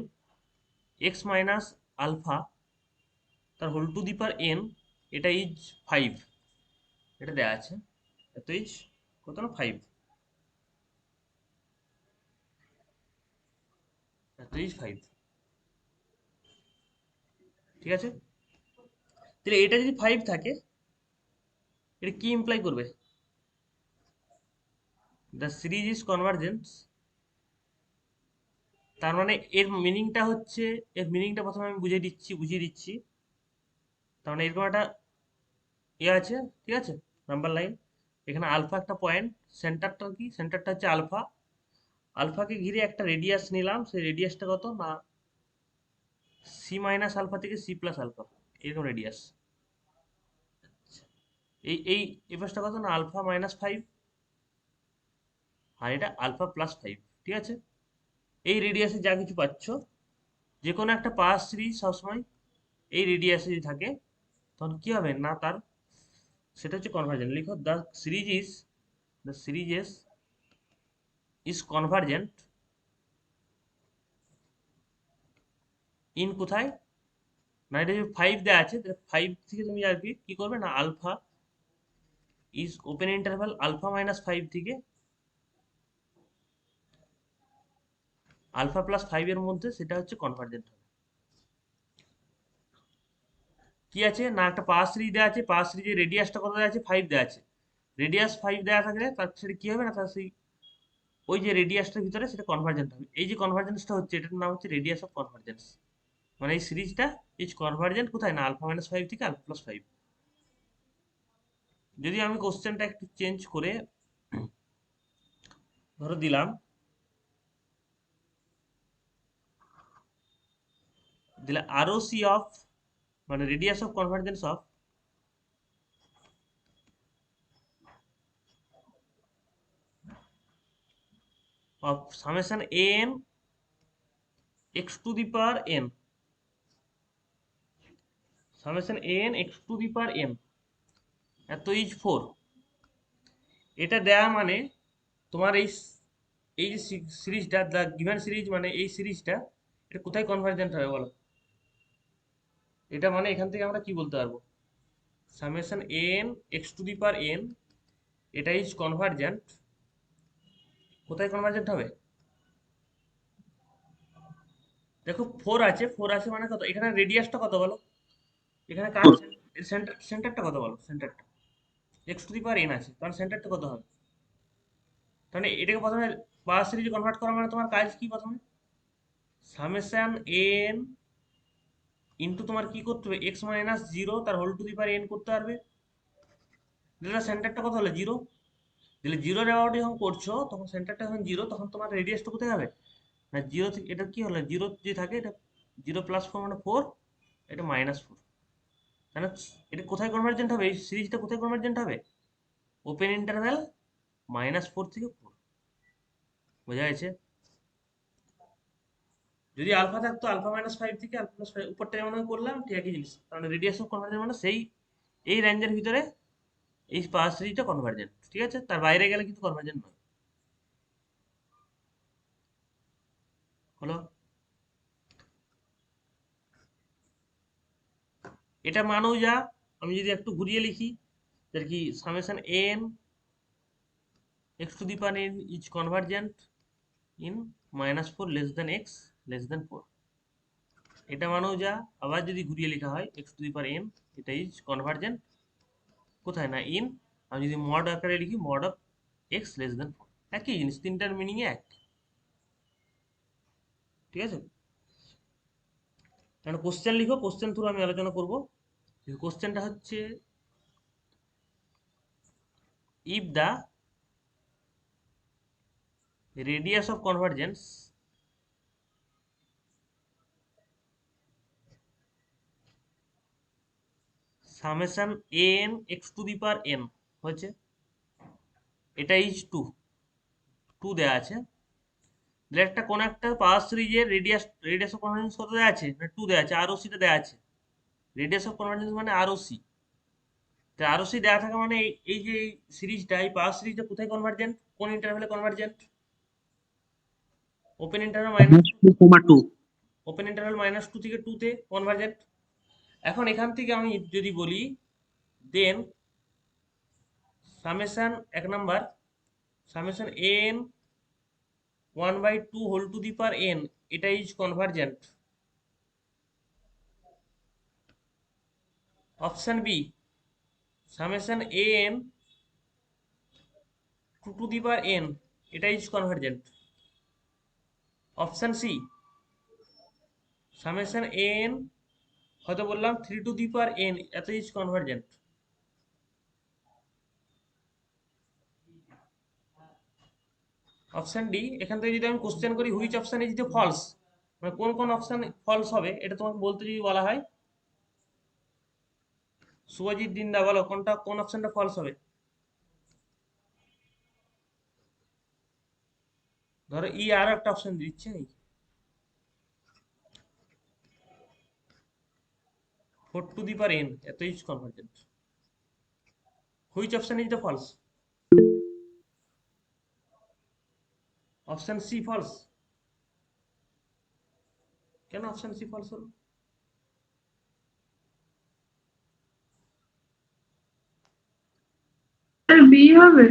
x minus alpha তার whole to the power n, এটা ইজ 5, এটা দেওয়া আছে, এত ইজ কত না 5, এত ইজ 5, ঠিক আছে। তাহলে এটা যদি 5 থাকে, এটা কি ইমপ্লাই করবে, দ্য সিরিজ ইজ কনভার্জেন্স, তার মানে এর মিনিংটা হচ্ছে, এর মিনিংটা প্রথমে আমি বুঝিয়ে দিচ্ছি। তার মানে এরকম একটা আছে, ঠিক আছে, নাম্বার লাইন, এখানে আলফা একটা পয়েন্ট, সেন্টারটা হচ্ছে আলফা, আলফাকে ঘিরে একটা রেডিয়াস নিলাম, সেই রেডিয়াসটা কত না সি মাইনাস আলফা থেকে সি প্লাস আলফা, এরকম রেডিয়াস। এই এপাশটা কত না আলফা মাইনাস 5, আর এটা আলফা প্লাস 5, ঠিক আছে। এই রেডিয়াসে যা কিছু পাচ্ছ, যে কোনো একটা পাস সিরিজ সবসময় এই রেডিয়াসে যদি থাকে তখন কি হবে না তার, সেটা হচ্ছে কনভার্জেন্ট। লিখো the series is convergent in কোথায় না, এটা যদি 5 দেওয়া আছে, 5 থেকে তুমি আর কি করবে না, alpha is open interval alpha minus 5 থেকে আলফা প্লাস 5 এর মধ্যে, সেটা হচ্ছে কনভার্জেন্ট হবে। কি আছে না একটা পাস সিরিজ দেওয়া আছে, পাস সিরিজের রেডিয়াসটা কত দেওয়া আছে 5 দেওয়া আছে, রেডিয়াস 5 দেওয়া থাকলে তার সেটা কি হবে না, তার সেই ওই যে রেডিয়াসটার ভিতরে সেটা কনভার্জেন্ট হবে। এই যে কনভার্জেন্সটা হচ্ছে এটার নাম হচ্ছে রেডিয়াস অফ কনভার্জেন্স, মানে এই সিরিজটা ইজ কনভার্জেন্ট কোথায় না আলফা মাইনাস 5 থেকে আলফা প্লাস 5। যদি আমি কোশ্চেনটা একটু চেঞ্জ করে ধরো দিলাম, দিলে আরওসি অফ মানে radius of convergence of summation an x to the power n, summation an x to the power n এত ইজ 4। এটা দেয়া মানে তোমার এই যে সিরিজটা, দ্য গিভেন সিরিজ মানে এই সিরিজটা, এটা কোথায় কনভার্জেন্ট হবে বলো? এটা মানে এখান থেকে আমরা কি বলতে পারবো, summation an x to the power n এটা ইজ কনভার্জেন্ট, কোথায় কনভার্জেন্ট হবে? দেখো 4 আছে, 4 আছে মানে কত, এখানে রেডিয়াসটা কত বলো, এখানে কার সেন্টারটা কত বলো, সেন্টারটা x to the power n আছে, তাহলে সেন্টারটা কত হবে? তাহলে এটাকে প্রথমে পাওয়ার সিরিজে কনভার্ট করা মানে তোমার কাজ কি, প্রথমে সামেশন an ইন্টু তোমার কি করতে হবে, x মাইনাস 0 তার whole to the power n করতে পারবে, দিলে সেন্টারটা কত হলো 0, দিলে 0 অ্যাবাউট যখন করছো তখন সেন্টারটা যখন 0 তখন তোমার রেডিয়াসটা কোথায় হবে না 0 থেকে, এটা কি হলো 0 যে থাকে এটা 0 প্লাস 4 মানে 4, এটা -4, তাহলে এটা কোথায় কনভার্জেন্ট হবে, এই সিরিজটা কোথায় কনভার্জেন্ট হবে, ওপেন ইন্টারভ্যাল -4 থেকে 4, বোঝা গেছে? যদি আলফা থাকতো আলফা -5 থেকে আলফা +5 উপরটা যেমন আমি করলাম ঠিক একই জিনিস, কারণ রেডিয়াস অফ কনভার্জেন্ট মানে সেই এই রেঞ্জের ভিতরে এই পাওয়ার সিরিজটা কনভার্জেন্ট, ঠিক আছে, তার বাইরে গেলে কিন্তু কনভার্জেন্ট নয়। হলো, এটা মানেও যা, আমি যদি একটু ঘুরিয়ে লিখি তাহলে কি summation an x to the power n is convergent in -4 less than x less than 4, এটা মানেও যা। আবার যদি ঘুরিয়ে লেখা হয় x to the power n এটা ইজ কনভার্জেন্ট কোথায় না ইন, আমি যদি মড আকারে লিখি mod of x less than 4, একই জিনিস, তিনটার মিনিং এক, ঠিক আছে? তাহলে কোশ্চেন লিখো, কোশ্চেন থ্রু আমি আলোচনা করব। কোশ্চেনটা হচ্ছে if the radius of convergence summation an x to the power n হয়েছে, এটা ইজ 2 দেয়া আছে, তাহলে একটা কোন একটা পাওয়ার সিরিজের রেডিয়াস অফ কনভার্জেন্স কত দেয়া আছে না 2 দেয়া আছে, আরওসি টা দেয়া আছে, রেডিয়াস অফ কনভার্জেন্স মানে আরওসি, তো আরওসি দেয়া থাকা মানে এই যে সিরিজটা, এই পাওয়ার সিরিজটা কোথায় কনভার্জেন্ট, কোন ইন্টারভ্যালে convergent, open interval -2, open interval -2 থেকে 2 তে কনভার্জেন্ট। এখন এখান থেকে আমি যদি বলি দেন সামেশন এক number summation an 1/2 whole to the power n এটা is convergent, option B summation an 2 to the power n এটা is convergent, option C summation an হয়তো বললাম 3 টু দি পাওয়ার n এত ইজ কনভার্জেন্ট, অপশন ডি। এখান থেকে যদি আমি কোশ্চেন করি which option is the false, মানে কোন কোন অপশন ফলস হবে এটা তোমাকে বলতে যদি বলা হয়, শুভজিৎ দিন্দা বলো কোনটা, কোন অপশনটা ফলস হবে? ধরো ই আরো একটা অপশন দিচ্ছে, 4 টু দি পাওয়ার n এত is convergent, which option is the false? Option C false. কেন অপশন সি ফলস হলো? বি হবে।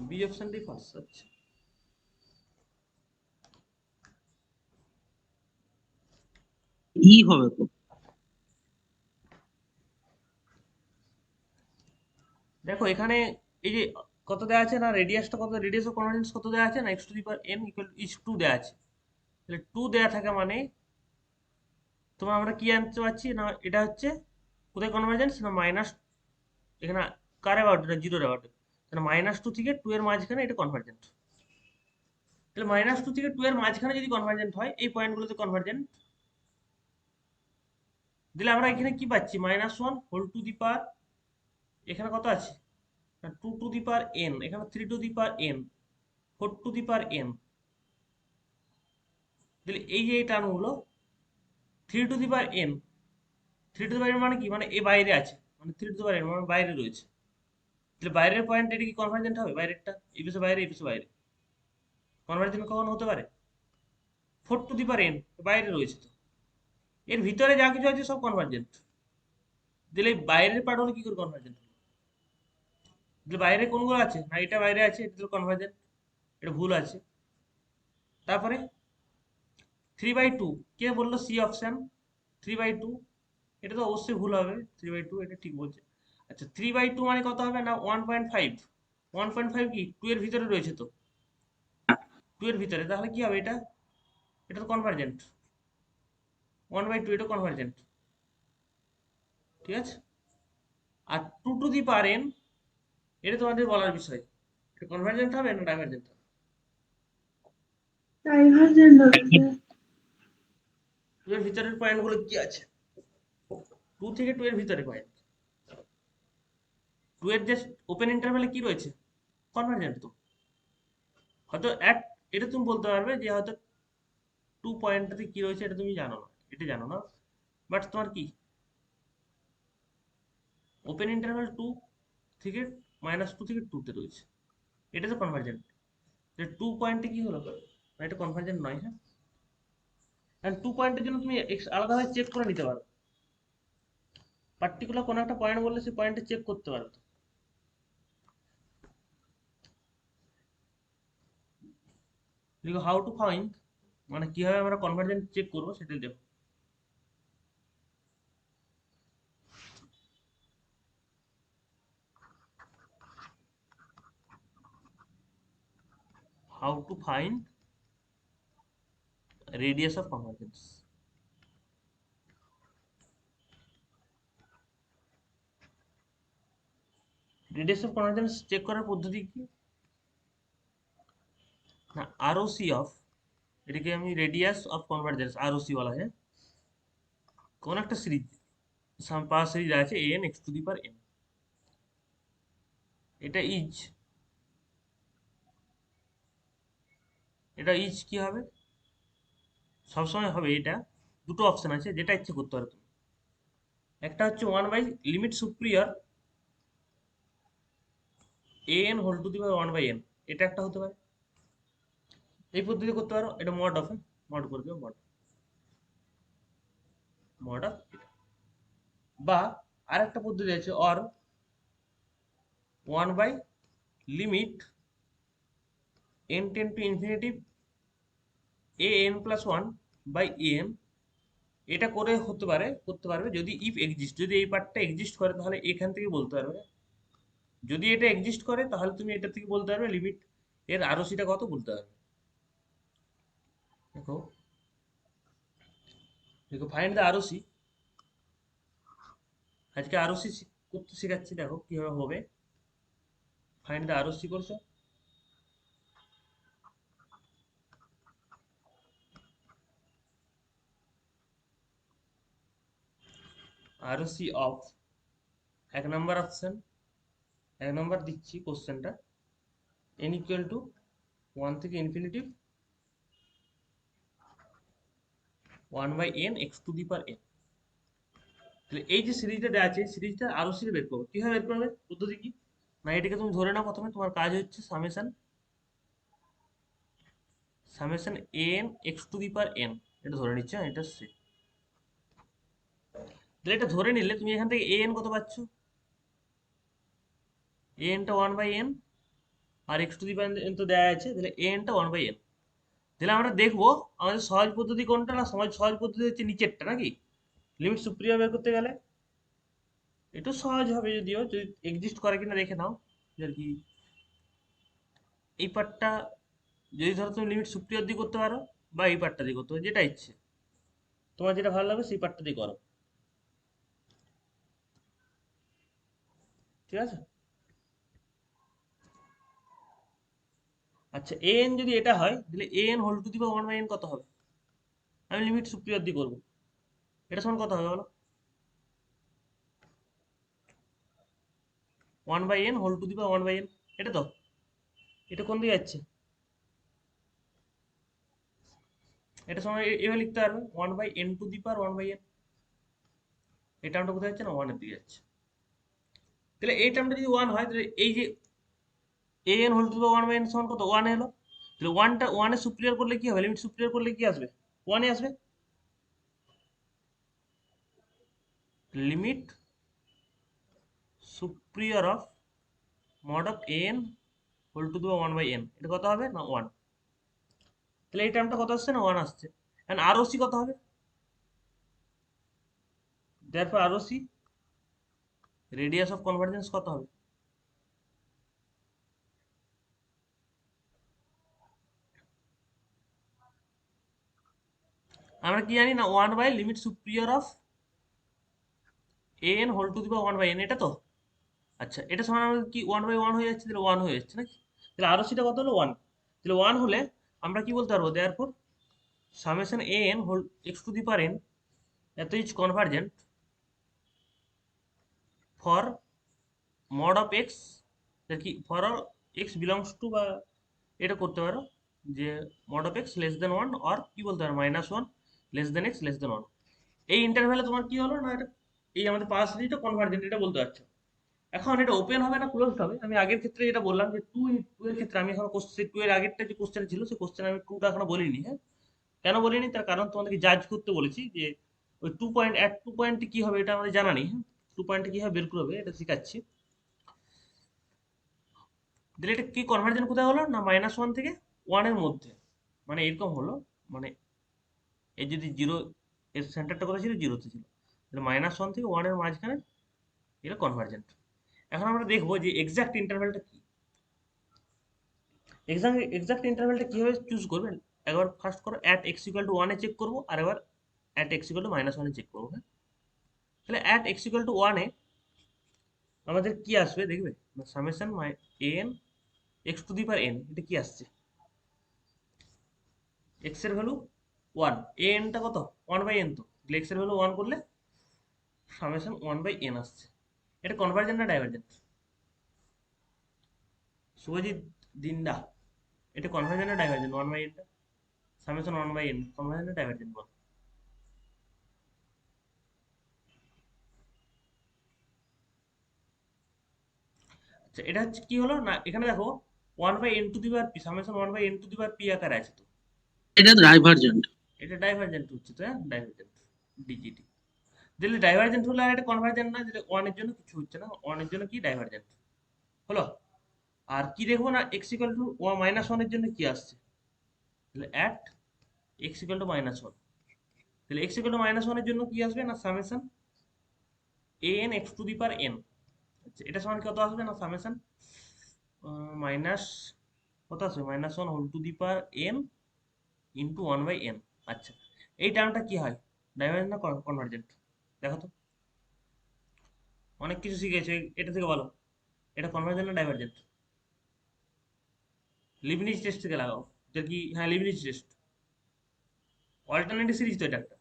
বি অপশনটাই ফলস, আচ্ছা। ই হবে তো। দেখো এখানে এই যে কত দেওয়া আছে না, রেডিয়াসটা কত, রেডিয়াস অফ কনভার্জেন্স কত দেওয়া আছে না x to the power n equal is 2 দেওয়া আছে, তাহলে 2 দেওয়া থাকে মানে তোমার আমরা কি আনতে পারছি না, এটা হচ্ছে কোথায় কনভার্জেন্স না মাইনাস, এখানে কার অ্যাবাউট, এটা 0 অ্যাবাউট, তাহলে -2 থেকে 2 এর মাঝখানে এটা কনভার্জেন্ট, তাহলে -2 থেকে 2 এর মাঝখানে যদি কনভার্জেন্ট হয়, এই পয়েন্টগুলোতে কনভার্জেন্ট, দিলে আমরা এখানে কি পাচ্ছি, -1 হোল টু দি পাওয়ার, এখানে কত আছে, 2 টু দি পাওয়ার n, এখানে 3 to the power n, 4 to the power n। দিলে এই যে এই টার্মগুলো 3 to the power n, 3 to the power n মানে কি, মানে এ বাইরে আছে, মানে 3 টু দি পাওয়ার n মানে বাইরে রয়েছে। তাহলে বাইরের পয়েন্ট এটা কি কনভার্জেন্ট হবে, বাইরেরটা এই পিছু বাইরে, এই পিছু বাইরে, কনভার্জেন্ট কখন হতে পারে, 4 টু দি পাওয়ার n বাইরে রয়েছে, তো এর ভিতরে যা কিছু আছে সব কনভার্জেন্ট। দিলে এই বাইরের পার্ট হলো কি করে কনভার্জেন্ট হলো, দিলে বাইরে কোনগুলো আছে, না এটা বাইরে আছে, এটা কনভার্জেন্ট, এটা ভুল আছে। তারপরে 3/2, কে বললো সি অপশন 3/2, এটা তো অবশ্যই ভুল হবে, 3/2 এটা ঠিক বলছে। আচ্ছা 3/2 মানে কত হবে না 1.5, 1.5 কি 2 এর ভিতরে রয়েছে, তো 2 এর ভিতরে, তাহলে কি হবে এটা, এটা তো কনভার্জেন্ট, 1/2 এটা কনভার্জেন্ট, ঠিক আছে। আর 2 টু দি পাওয়ার n, এটা তোমাদের বলার বিষয়, এটা কনভার্জেন্ট হবে না ডাইভার্জেন্ট হবে, ডাইভারজেন্ট হচ্ছে। 2 এর ভিতরের পয়েন্টগুলো কি আছে, 2 থেকে 2 এর ভিতরে পয়েন্ট, 2 এর যে ওপেন ইন্টারভ্যালে কি রয়েছে, কনভার্জেন্ট, তো হয়তো এটা তুমি বলতে পারবে যে হয়তো 2 পয়েন্টটাতে কি রয়েছে এটা তুমি জানো না, এটা জানো না, বাট তোমার কি ওপেন ইন্টারভ্যাল 2 থেকে -2 থেকে 2 তে রয়েছে, এটা তো কনভার্জেন্ট। 2 পয়েন্টে কি হলো না, এটা কনভার্জেন্ট নয়, হ্যাঁ। কারণ 2 পয়েন্টের জন্য তুমি আলাদাভাবে চেক করে নিতে পারো, পার্টিকুলার কোনো একটা পয়েন্ট বললে সেই পয়েন্টে চেক করতে পারো। দেখো হাউ টু ফাইন্ড, মানে কিভাবে আমরা কনভার্জেন্ট চেক করবো সেটা দেখো। How to find radius of convergence. Radius of convergence check করার পদ্ধতি কি না, আরওসি অফ, এটাকে আমি রেডিয়াস অফ কনভার্জেন্স আরওসি বলা হয়। কোন একটা সিরিজ, পাওয়ার সিরিজ আছে an x to the power n, এটা ইজ, এটা ইজ কি হবে, সবসময় হবে এটা, দুটো অপশন আছে, যেটা ইচ্ছে করতে পারো তুমি। একটা হচ্ছে limit superior an whole to the power 1/n, এটা একটা হতে পারে, এই পদ্ধতি করতে পারো, এটা মড অফ, মড করে দিও, মড, মড অফ। বা আরেকটা পদ্ধতি আছে অর 1/লিমিট n tends to infinity an plus 1/n, এটা করে হতে পারে, করতে পারবে যদি ইফ এক্সিস্ট, যদি এই পার্টটা এক্সিস্ট করে তাহলে এখান থেকে বলতে পারবে, যদি এটা এক্সিস্ট করে তাহলে তুমি এটা থেকে বলতে পারবে লিমিট এর আরওসিটা কত বলতে পারবে। দেখো, দেখো ফাইন্ড দ্য আরওসি, আজকে আরওসি করতে শেখাচ্ছি, দেখো কিভাবে হবে। ফাইন্ড দ্য আরওসি করছো, আরওসি অফ, 1 নম্বর অপশন, 1 নম্বর দিচ্ছি কোশ্চেনটা, n ইকুয়াল টু 1 থেকে infinity 1/n x to the power n। তাহলে এই যে সিরিজটা দেওয়া আছে, সিরিজটা আরওসি বের করবো, কিভাবে বের করবে, পদ্ধতি কি না, এটাকে তুমি ধরে নাও, প্রথমে তোমার কাজ হচ্ছে summation, summation an x to the power n, এটা ধরে নিচ্ছে, এটা সে, তাহলে এটা ধরে নিলে তুমি এখান থেকে an কত পাচ্ছ, an টা 1/n, আর x to the power n তো দেওয়া আছে, তাহলে an টা 1/n। তাহলে আমরা দেখবো আমাদের সহজ পদ্ধতি কোনটা, না সহজ সহজ পদ্ধতি হচ্ছে নিচেরটা নাকি, লিমিট সুপ্রিয় বের করতে গেলে একটু সহজ হবে, যদিও যদি এক্সিস্ট করে কিনা দেখে নাও, যে আর কি এই পার্টটা যদি ধরো তুমি লিমিট সুপ্রিয়র দিয়ে করতে পারো, বা এই পার্টটা দিয়ে করতে পারো, যেটা ইচ্ছে তোমার যেটা ভালো লাগবে সেই পার্টটা দিয়ে করো, ঠিক আছে। আচ্ছা এ এন যদি এটা হয় তাহলে A N whole to the power one by N কত হবে? আমি লিমিট সুপ্রিয়র দিয়ে করবো। এটা সমান কত হবে বলো? One by N whole to the power one by N, এটা তো, এটা কোন দিকে যাচ্ছে? এটা সময় এভাবে লিখতে পারবে one by N to the power one by N. এই টার্মটা কোথায় যাচ্ছে না ওয়ানের দিকে যাচ্ছে। তাহলে এই টার্মটা যদি ওয়ান হয় তাহলে এই যে A N whole to the power one by N সমান কত? ওয়ান এলো। তাহলে ওয়ানটা ওয়ানে সুপ্রিয়র করলে কি হবে? লিমিট সুপ্রিয়র করলে কি আসবে? ওয়ানে আসবে। Limit superior of mod of A N whole to the power one by N, এটা কত হবে না ওয়ান। তাহলে এই টার্মটা কত আসছে না ওয়ান আসছে। এখন আর ও সি কত হবে? Therefore R O C radius of convergence কত হবে? আমরা কি জানি না one by limit superior of A N whole to the power one by N, এটা তো। আচ্ছা এটা সমান আমাদের কি ওয়ান বাই ওয়ান হয়ে যাচ্ছে, তাহলে ওয়ান হয়ে যাচ্ছে নাকি? তাহলে আর ও সিটা কত হলো? ওয়ান। তাহলে ওয়ান হলে আমরা কি বলতে পারবো? Therefore summation a N whole x to the power n এত is convergent for mod of x, কি for all x belongs to, বা এটা করতে পারো যে mod of x less than one, or কি বলতে পারো minus one less than x less than one. এই ইন্টারভ্যালে তোমার কি হলো না, এটা এই আমাদের পাস দিটা কনভার্জেন্ট, এটা বলতে পারছো। এখন এটা ওপেন হবে না ক্লোজড হবে? আমি আগের ক্ষেত্রে যেটা বললাম যে টু টু এর ক্ষেত্রে আমি এখন কোশ্চেন টু এর আগেরটা যে কোশ্চেন ছিল সেই কোশ্চেন আমি টুটা এখনো বলিনি। হ্যাঁ, কেন বলিনি তার কারণ তোমাদেরকে জাজ করতে বলেছি যে ওই টু পয়েন্ট অ্যাট টু পয়েন্টে কি হবে এটা আমাদের জানা নেই। হ্যাঁ, টু পয়েন্টে কিভাবে বের করবে এটা শেখাচ্ছি। তাহলে এটা কি কনভার্জেন্ট কোথায় হলো না মাইনাস ওয়ান থেকে ওয়ানের মধ্যে, মানে এরকম হলো, মানে এই যদি জিরো, এর সেন্টারটা কোথায় ছিল? জিরোতে ছিল। তাহলে মাইনাস ওয়ান থেকে ওয়ানের মাঝখানে এটা কনভার্জেন্ট। এখন আমরা দেখবো যে এক্সাক্ট ইন্টারভ্যালটা কি। এক্সাক্ট ইন্টারভ্যালটা কিভাবে চুজ করবেন? একবার ফার্স্ট করো অ্যাট এক্স ইকুয়াল টু ওয়ানে চেক করবো, আর এবার at x equal to minus ওয়ানে চেক করবো। হ্যাঁ, তাহলে অ্যাট এক্স ইকুয়াল টু ওয়ানে আমাদের কি আসবে দেখবে? Summation N x to the power n, এটা কি আসছে? এক্স এর ভ্যালু ওয়ান, এ এনটা কত? ওয়ান বাই এন তো, তাহলে এক্স এর ভ্যালু ওয়ান করলে সামেশন ওয়ান বাই এন আসছে। এটা কনভার্জেন্ট না ডাইভার্জেন্ট? শুভজিৎ দিন্দা, এটা কনভার্জেন্ট না ডাইভার্জেন্ট? ওয়ান বাই এনটা summation one by n convergent না ডাইভার্জেন্ট বল? আচ্ছা এটা হচ্ছে কি হলো না, এখানে দেখো one by N to the power p, summation one by N to the power p আকারে আছে তো, এটা ডাইভারজেন্ট। এটা ডাইভার্জেন্ট হচ্ছে তো। হ্যাঁ, ডাইভার্জেন্ট ডিজিটি। দিলে ডাইভার্জেন্ট হলে আর এটা কনভার্জেন্ট না, যেটা ওয়ানের জন্য কিছু হচ্ছে না, ওয়ানের জন্য কি ডাইভার্জেন্ট হলো। আর কি দেখবো না এক্স ইকুয়াল টু মাইনাস ওয়ানের জন্য কি আসছে? তাহলে at x equal to minus one, তাহলে এক্স ইকুয়াল টু মাইনাস ওয়ানের জন্য কি আসবে না summation a N x to the power n. আচ্ছা এটা সমান কত আসবে না সামেশন মাইনাস, কত আসবে? Minus one whole to the power N into one by N. আচ্ছা এই টার্মটা কি হয়? ডাইভার্জেন্ট না কনভার্জেন্ট? দেখো তো, অনেক কিছু শিখেছে এটা থেকে বলো, এটা কনভার্জেন্ট না ডাইভার্জেন্ট? লিবনিজ টেস্ট থেকে লাগাও। এটা কি? হ্যাঁ লিবনিজ টেস্ট, অল্টারনেটিভ সিরিজ তো এটা একটা।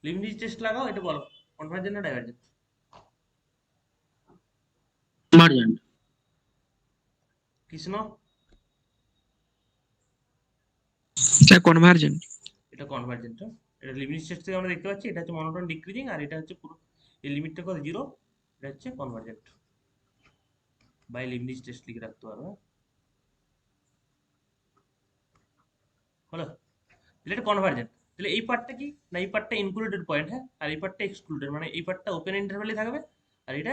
লিবনিজ টেস্ট লাগাও, এটা বলো কনভার্জেন্ট না ডাইভার্জেন্ট? কনভার্জেন্ট। কৃষ্ণ, এটা কনভার্জেন্ট। এটা কনভার্জেন্ট। এটা লিবনিজ টেস্ট থেকে আমরা দেখতে পাচ্ছি এটা হচ্ছে মনোটোন ডিক্রিজিং, আর এটা হচ্ছে পুরো এই লিমিটটা কত জিরো, এটা হচ্ছে কনভার্জেন্ট। বাই লিবনিজ টেস্ট লিখে রাখতে পারো। হ্যাঁ? হলো, তাহলে এটা কনভার্জেন্ট। তাহলে এই পার্টটা কি না, এই পার্টটা ইনক্লুডেড পয়েন্ট। হ্যাঁ, আর এই পার্টটা এক্সক্লুডেড, মানে এই পার্টটা ওপেন ইন্টারভ্যালে থাকবে আর এটা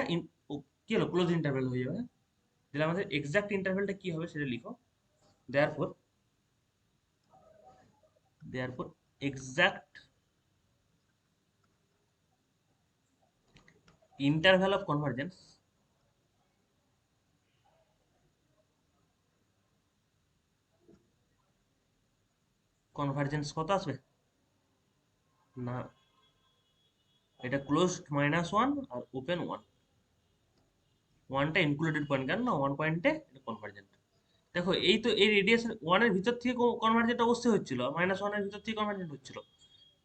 কি হলো ক্লোজ ইন্টারভ্যাল হয়ে যাবে। হ্যাঁ? তাহলে আমাদের এক্সাক্ট ইন্টারভ্যালটা কি হবে সেটা লিখো। Therefore therefore exact interval of convergence কত আসবে না, এটা ক্লোজড মাইনাস ওয়ান আর ওপেন ওয়ান, ওয়ানটা ইনক্লুডেড পয়েন্ট, কেন না ওয়ান পয়েন্টে এটা কনভার্জেন্ট। দেখো এই তো এই রেডিয়াস ওয়ানের ভিতর থেকে কনভার্জেন্ট অবশ্যই হচ্ছিল, মাইনাস ওয়ানের ভিতর থেকে কনভার্জেন্ট হচ্ছিল।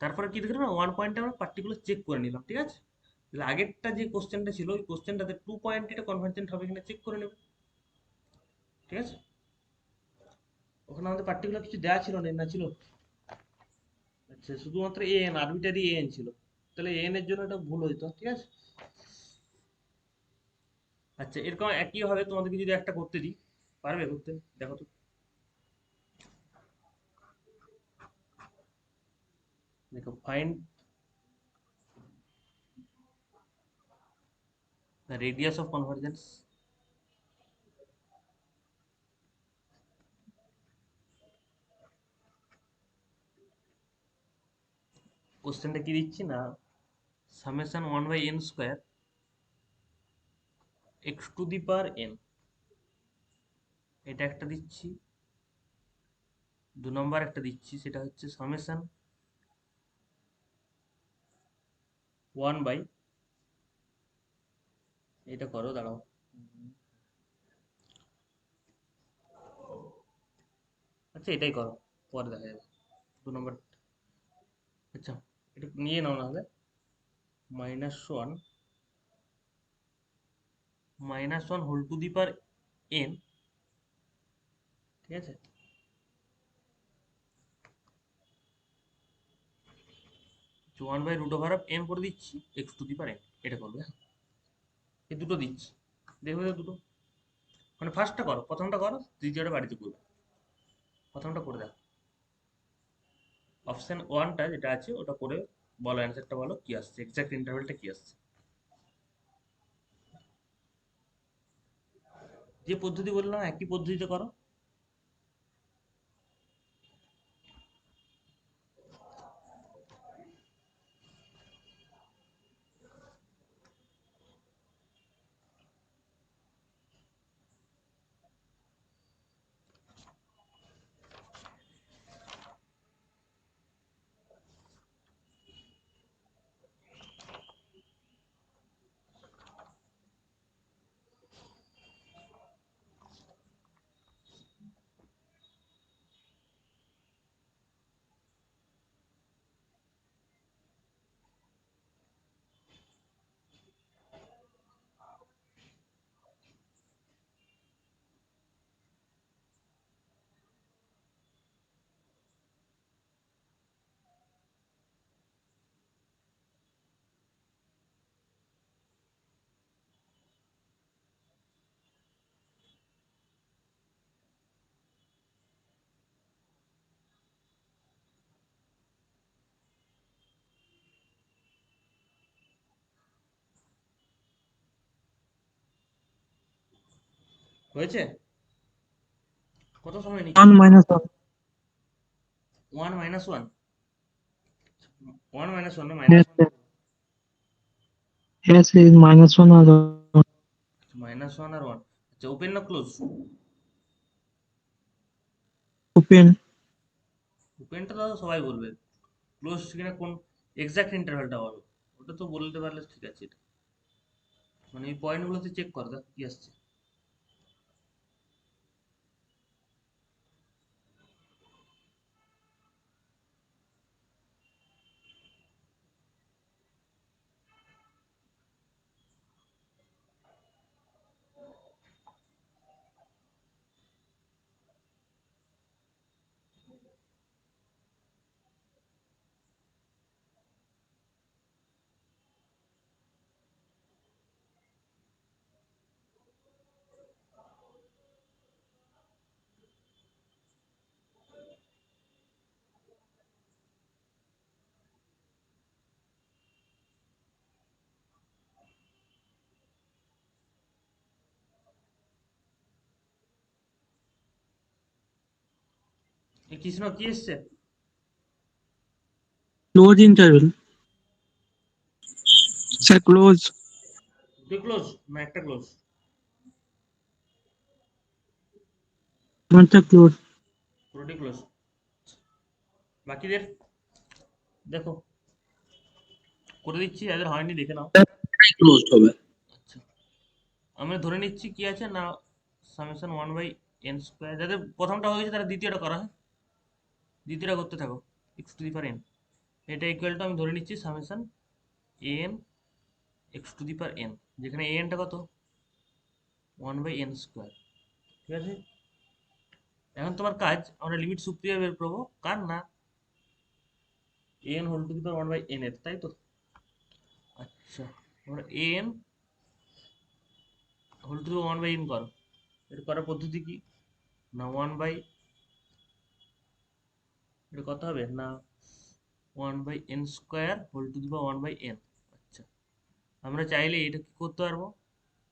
তারপরে কি দেখলাম, ওয়ান পয়েন্টে আমরা পার্টিকুলার চেক করে নিলাম, ঠিক আছে। তাহলে আগেরটা যে কোশ্চেনটা ছিল ওই কোশ্চেনটাতে 2 পয়েন্ট এটা কনভার্জেন্ট হবে কিনা চেক করে নেব, ঠিক আছে। ওখানে আমাদের পার্টিকুলার কিছু দেওয়া ছিল না, না ছিল? আচ্ছা, শুধুমাত্র এন, আরবিটারি এন ছিল। তাহলে এন এর জন্য এটা ভুল হইতো, ঠিক আছে। আচ্ছা, এরকম একই ভাবে তোমাদেরকে যদি একটা করতে দিই, পারবে করতে? দেখো তো। দেখো, find the radius of convergence. কোশ্চেনটা কি দিচ্ছি না, সামেশন 1/n² x⁴n, এটা একটা দিচ্ছি। 2 নম্বর একটা দিচ্ছি, সেটা হচ্ছে সামেশন 1 বাই, এটা করো, দাঁড়াও। আচ্ছা, এটাই করো, পরে দেখা যাবে। 2 নম্বর। আচ্ছা, এটা নিয়ে নাও নাহলে। -1 -1 whole to the power n, ঠিক আছে। 1/√n করে দিচ্ছি x⁴n, এটা করবে, হ্যাঁ। এই দুটো দিচ্ছি, দেখবে তো দুটো। মানে ফার্স্টটা করো, প্রথমটা করো, দ্বিতীয়টা বাড়িতে করবে। প্রথমটা করে দেখো, অপশন ওয়ানটা যেটা আছে ওটা করে বলো, অ্যান্সারটা বলো কি আসছে, এক্সাক্ট ইন্টারভ্যালটা কি আসছে। যে পদ্ধতি বললাম একই পদ্ধতিতে করো। হয়েছে? কত সময় নিচ্ছে? 1 - 1 1 - 1, 1 - 1 না yes -1? yes is -1 আর -1 আর 1। আচ্ছা, ওপেন না ক্লোজ? ওপেন। ওপেনটা তো সবাই বলবে, ক্লোজ কিনা কোন এক্সাক্ট ইন্টারভ্যালটা বলো। ওটা তো বলতে পারলে ঠিক আছে। এটা মানে এই পয়েন্টগুলোতে চেক কর, দেখ কি আসছে। এই কৃষ্ণ কি এসছে? Close interval sir close. দুটো ক্লোজ না একটা ক্লোজ? আমারটা ক্লোজ। পুরোটাই ক্লোজ। বাকিদের দেখো, করে দিচ্ছি, যাদের হয়নি দেখে নাও। ক্লোজ হবে। আচ্ছা, আমরা ধরে নিচ্ছি কি আছে না, সামেশন 1/n এন স্কোয়ার, যাদের প্রথমটা হয়ে গেছে তারা দ্বিতীয়টা করা হয়, দ্বিতীয়টা করতে থাকো। X to the power n, এটা ইকুয়াল টু আমি ধরে নিচ্ছি summation N x to the power N, যেখানে এনটা কত 1/n স্কোয়ার। ঠিক আছে, এখন তোমার কাজ আমরা লিমিট সুপ্রিয়ার বের করবো, কার না N whole to the power 1/n এর, তাই তো? আচ্ছা, আমরা N whole to the power 1/n করো, এর করার পদ্ধতি কি না 1/, এটা কত হবে না 1/n square whole to the power 1/n। আচ্ছা, আমরা চাইলে এটা কি করতে পারবো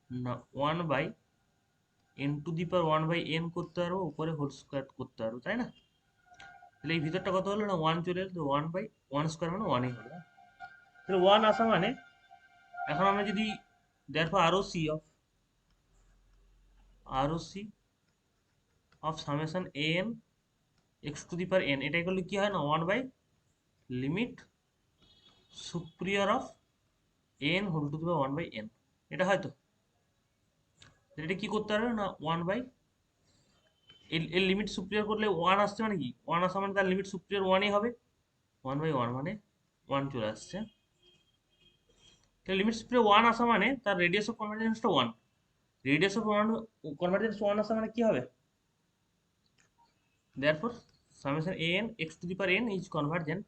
না 1/n two the power 1/n করতে পারবো, উপরে হোল স্কোয়ার করতে পারবো, তাই না? তাহলে এই ভিতরটা কত হলো না 1 চলে এলো, তো 1/1 স্কোয়ার মানে 1ই হলো। তাহলে 1 আসা মানে, এখন আমরা যদি দেখো ROC of summation an x to the power n, এটা করলে কি হয় না 1/লিমিট superior of n whole to the power 1/n, এটা হয়তো এটা কি করতে পারবে না 1/, এর লিমিট সুপ্রিয়র করলে 1 আসছে মানে কি 1 আসা মানে তার লিমিট সুপ্রিয়র 1ই হবে, 1/1 মানে 1 চলে আসছে। তাহলে লিমিট সুপ্রিয়র 1 আসা মানে তার রেডিয়াস অফ কনভারজেন্সটা 1, রেডিয়াস অফ কনভারজেন্স 1 আসা মানে কি হবে, therefore summation an x to the power n is convergent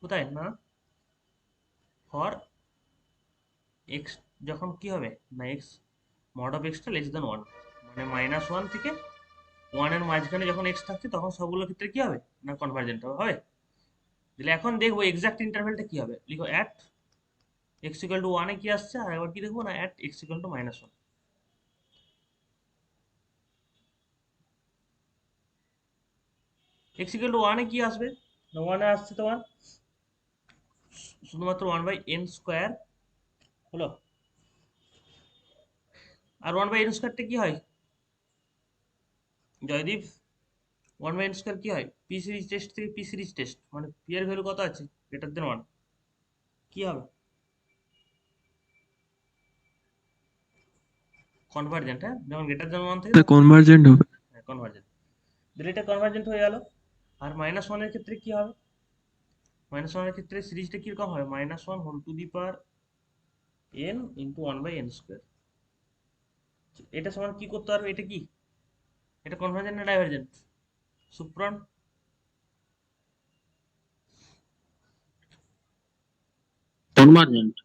কোথায় না ফর x যখন কি হবে না x mod of x টা লেস দেন 1, মানে -1 থেকে 1 এর মাঝখানে যখন x থাকছে তখন সবগুলোর ক্ষেত্রে কি হবে না কনভারজেন্ট হবে। তাহলে এখন দেখবো এক্সাক্ট ইন্টারভ্যালটা কি হবে, লিখো অ্যাট x ইকুয়াল টু 1 এ কি আসছে, আর একবার কি দেখবো না at x equal to -1, x equal to 1 এ কি আসবে না 1 এ আসছে তোমার শুধুমাত্র 1/n স্কোয়ার হলো, আর 1/n স্কোয়ারটা কি হয় জয়দীপ, 1/n স্কোয়ার কি হয় পি সিরিজ টেস্ট থেকে পি সিরিজ টেস্ট, মানে পি এর ভ্যালু কত আছে গ্রেটার দেন 1, কি হবে কনভারজেন্ট, হ্যাঁ যখন গ্রেটার দেন 1 থেকে কনভার্জেন্ট হবে। কনভারজেন্ট, তাহলে এটা কনভারজেন্ট হয়ে গেল। আর -1 এর ক্ষেত্রে কি হবে, -1 এর ক্ষেত্রে সিরিজটা কিরকম হবে -1 whole to the power n into 1/n square, এটা সমান কি করতে পারবে, এটা কি এটা কনভারজেন্ট না ডাইভারজেন্ট সুপ্রন, কনভার্জেন্ট।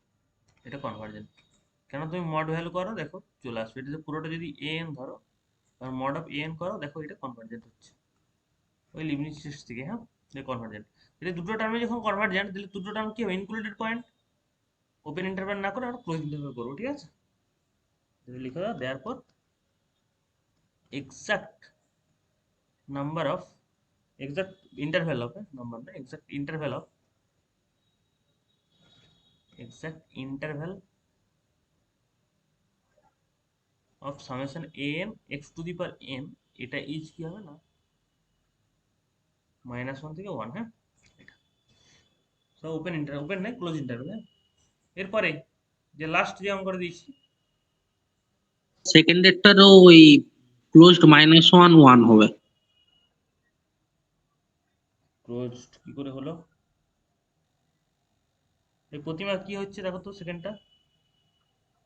এটা কনভারজেন্ট। কেন তুমি মড ভ্যালু করো দেখো চলে আসবে, এটা পুরোটা যদি an ধরো আর মড অফ an করো দেখো এটা কনভারজেন্ট হচ্ছে ওই লিমিট টেস্ট থেকে, হ্যাঁ এটা কনভারজেন্ট। এটা দুটো টার্মে যখন কনভারজেন্ট তাহলে দুটো টার্ম কি হবে ইনক্লুডেড পয়েন্ট, ওপেন ইন্টারভ্যাল না করে আমরা ক্লোজ ইন্টারভ্যাল করবো, ঠিক আছে? তাহলে লিখে দাও দেয়ারপর exact number of exact interval of number না exact interval of summation an x to the power n, এটা ইজ কি হবে না -1 থেকে 1, হ্যাঁ এটা সব ওপেন নাই ক্লোজ ইন্টারভ্যাল, হ্যাঁ। এরপরে যে লাস্ট যে অঙ্কটা দিয়েছি সেকেন্ডেরটারও ওই ক্লোজড -1 হবে। ক্লোজড কি করে হলো, এই প্রতিমা কি হচ্ছে দেখো তো সেকেন্ডটা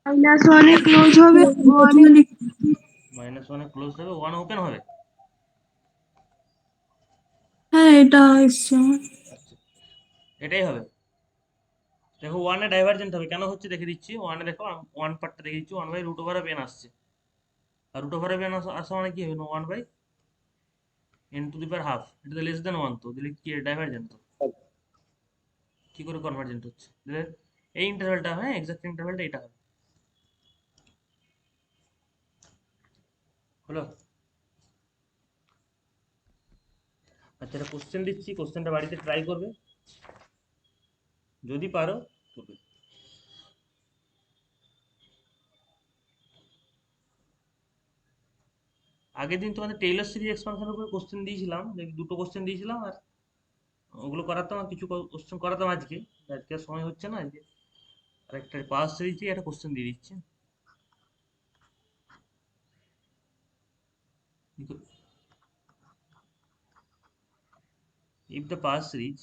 -1 এ ক্লোজ হবে, -1 এ ক্লোজ হবে 1 ওপেন হবে। হ্যাঁ এটা এসছে আমার। আচ্ছা, এটাই হবে। দেখো 1 এ ডাইভারজেন্ট হবে, কেন হচ্ছে দেখে দিচ্ছি। 1 এ দেখো 1 পার্টটা দেখে দিচ্ছি, 1/√n আসছে, আর √n আসা মানে কি হবে না 1/n two the power half, এটা তো লেস দেন 1, তো দিলে কি ডাইভারজেন্ট, তো কি করে কনভারজেন্ট হচ্ছে, দিলে এই ইন্টারভ্যালটা, হ্যাঁ এক্সাক্ট ইন্টারভ্যালটা এটা হবে, হলো। আচ্ছা এটা কোশ্চেন দিচ্ছি, কোশ্চেনটা বাড়িতে ট্রাই করবে, যদি পারো করবে। আগের দিন তোমাদের টেইলর সিরিজ এক্সপানশনের উপরে কোশ্চেন দিয়েছিলাম, দুটো কোশ্চেন দিয়েছিলাম, আর ওগুলো করাতাম, আর কিছু কোশ্চেন করাতাম আজকে, আজকে আর সময় হচ্ছে না, আজকে আর একটা পাওয়ার সিরিজ থেকে একটা কোশ্চেন দিয়ে দিচ্ছি। ইফ দ্য পাস সিরিজ,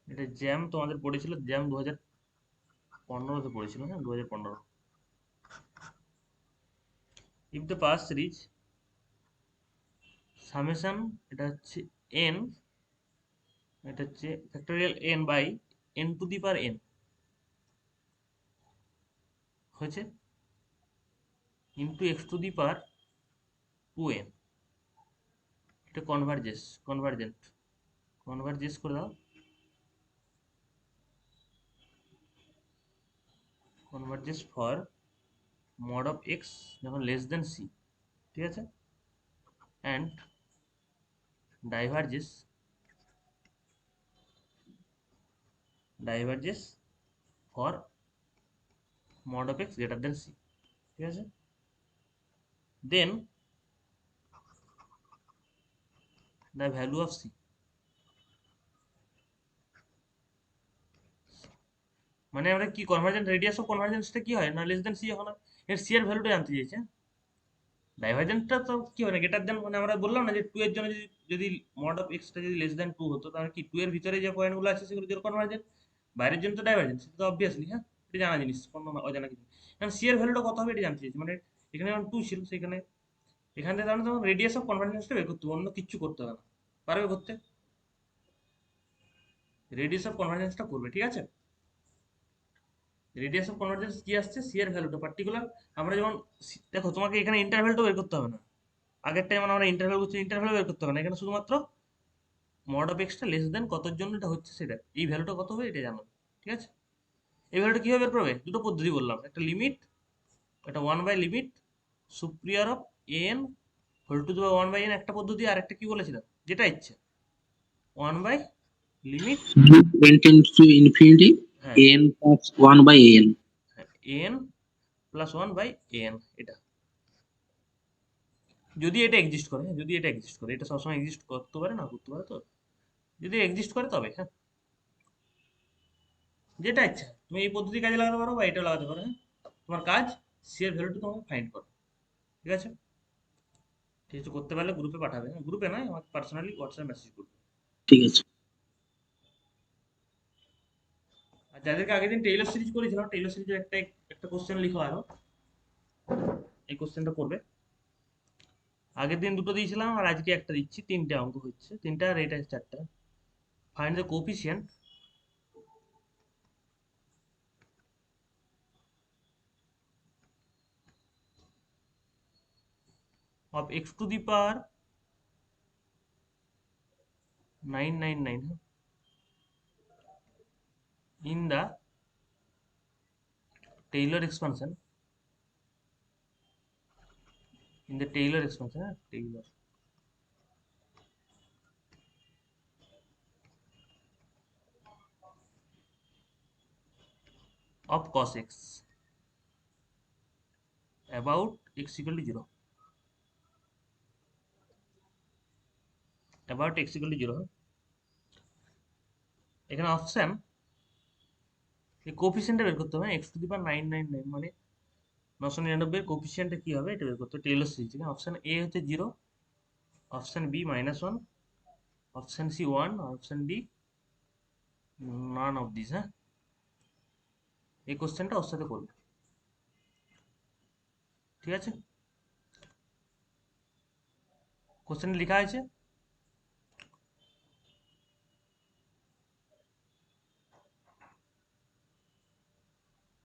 এটা জ্যাম তোমাদের পড়েছিল, জ্যাম 2015-তে পড়েছিল, হ্যাঁ 2015। If the pass series summation, এটা হচ্ছে এন, এটা হচ্ছে factorial n by N to the power n হয়েছে into x to the power 2n, এটা কনভার্জেন্স করে দাও, convergence for mod of x যখন লেস দেন সি, ঠিক আছে, and diverges for mod of x greater than c, ঠিক আছে, then the value of C, মানে আমরা কি কনভার্জেন্ট, রেডিয়াস অফ কনভার্জেন্সটা কি হয় না লেস দেন সি যখন হয়, এর সি এর ভ্যালুটা জানতে চাইছে। ডাইভারজেন্টটা তো কি হয় না গ্রেটার দেন, মানে আমরা বললাম না যে 2 এর জন্য যদি মড অফ এক্সটা যদি লেস দেন 2 হতো, তাহলে কি 2 এর ভিতরে যে পয়েন্টগুলো আছে সেগুলো যদি কনভার্জেন্ট, বাইরের জন্য তো ডাইভারজেন্ট, সেটা তো অবভিয়াসলি, হ্যাঁ এটা জানা জিনিস, কোনো অজানা কিছু। কারণ সি এর ভ্যালুটা কত হবে এটা জানতে চাইছি, মানে এখানে যখন 2 ছিল সেখানে, এখানে তাহলে তখন রেডিয়াস অফ কনভার্জেন্সটা বের করতে হবে, অন্য কিচ্ছু করতে হবে না, পারবে করতে, রেডিয়াস অফ কনভার্জেন্সটা করবে, ঠিক আছে। রেডিয়াস অফ কনভার্জেন্স কি আসছে, সি এর ভ্যালুটা পার্টিকুলার, আমরা যেমন দেখো তোমাকে এখানে ইন্টারভ্যালটা বের করতে হবে না, আগের টাইম আমরা ইন্টারভ্যাল করছি, ইন্টারভ্যাল বের করতে হবে না, এখানে শুধুমাত্র মড অফ এক্সটা লেস দেন কতর জন্য এটা হচ্ছে সেটা, এই ভ্যালুটা কত হবে এটা জানো, ঠিক আছে। এই ভ্যালুটা কীভাবে বের করবে, দুটো পদ্ধতি বললাম, একটা লিমিট, একটা 1/লিমিট superior of n whole to the power 1/n একটা পদ্ধতি, আর একটা কি বলেছিলাম যেটা ইচ্ছে 1/লিমিট, n tends to infinity, হ্যাঁ n plus 1 by n. N plus 1/n, এটা যদি এটা এক্সিস্ট করে, হ্যাঁ যদি এটা এক্সিস্ট করে, এটা সবসময় এক্সিস্ট করতে পারে না করতে পারে, তো যদি এক্সিস্ট করে তবে, হ্যাঁ যেটা ইচ্ছা তুমি এই পদ্ধতি কাজে লাগাতে পারো বা এটা লাগাতে পারো, হ্যাঁ তোমার কাজ সি এর ভ্যালুটা তোমাকে ফাইন্ড করো, ঠিক আছে। ঠিক আছে, করতে পারলে গ্রুপে পাঠাবে, হ্যাঁ গ্রুপে নয় আমাকে পার্সোনালি হোয়াটসঅ্যাপ মেসেজ করবে। ঠিক আছে। আর যাদেরকে আগের দিন টেইলর সিরিজ করেছিলাম, টেইলর সিরিজের একটা কোশ্চেন লিখো আরো, এই কোশ্চেনটা করবে। আগের দিন দুটো দিয়েছিলাম আর আজকে একটা দিচ্ছি, তিনটে অঙ্ক হচ্ছে, তিনটা আর এটা চারটা। Find the coefficient of x to the power 999 in the Taylor expansion, Taylor of cos x about x equal to 0, about x equal to 0, এখানে অপশন এই কোফিসিয়েন্টটা বের করতে হবে, এক্স টু দি পাওয়ার 999 মানে 999 এর কোফিসিয়েন্টটা কি হবে এটা বের করতে হবে টেইলর সিরিজ থেকে। অপশন এ হচ্ছে 0, option B -1, option C 1, option D none of this, হ্যাঁ এই কোশ্চেনটা ওর সাথে করবে, ঠিক আছে। কোশ্চেনে লেখা আছে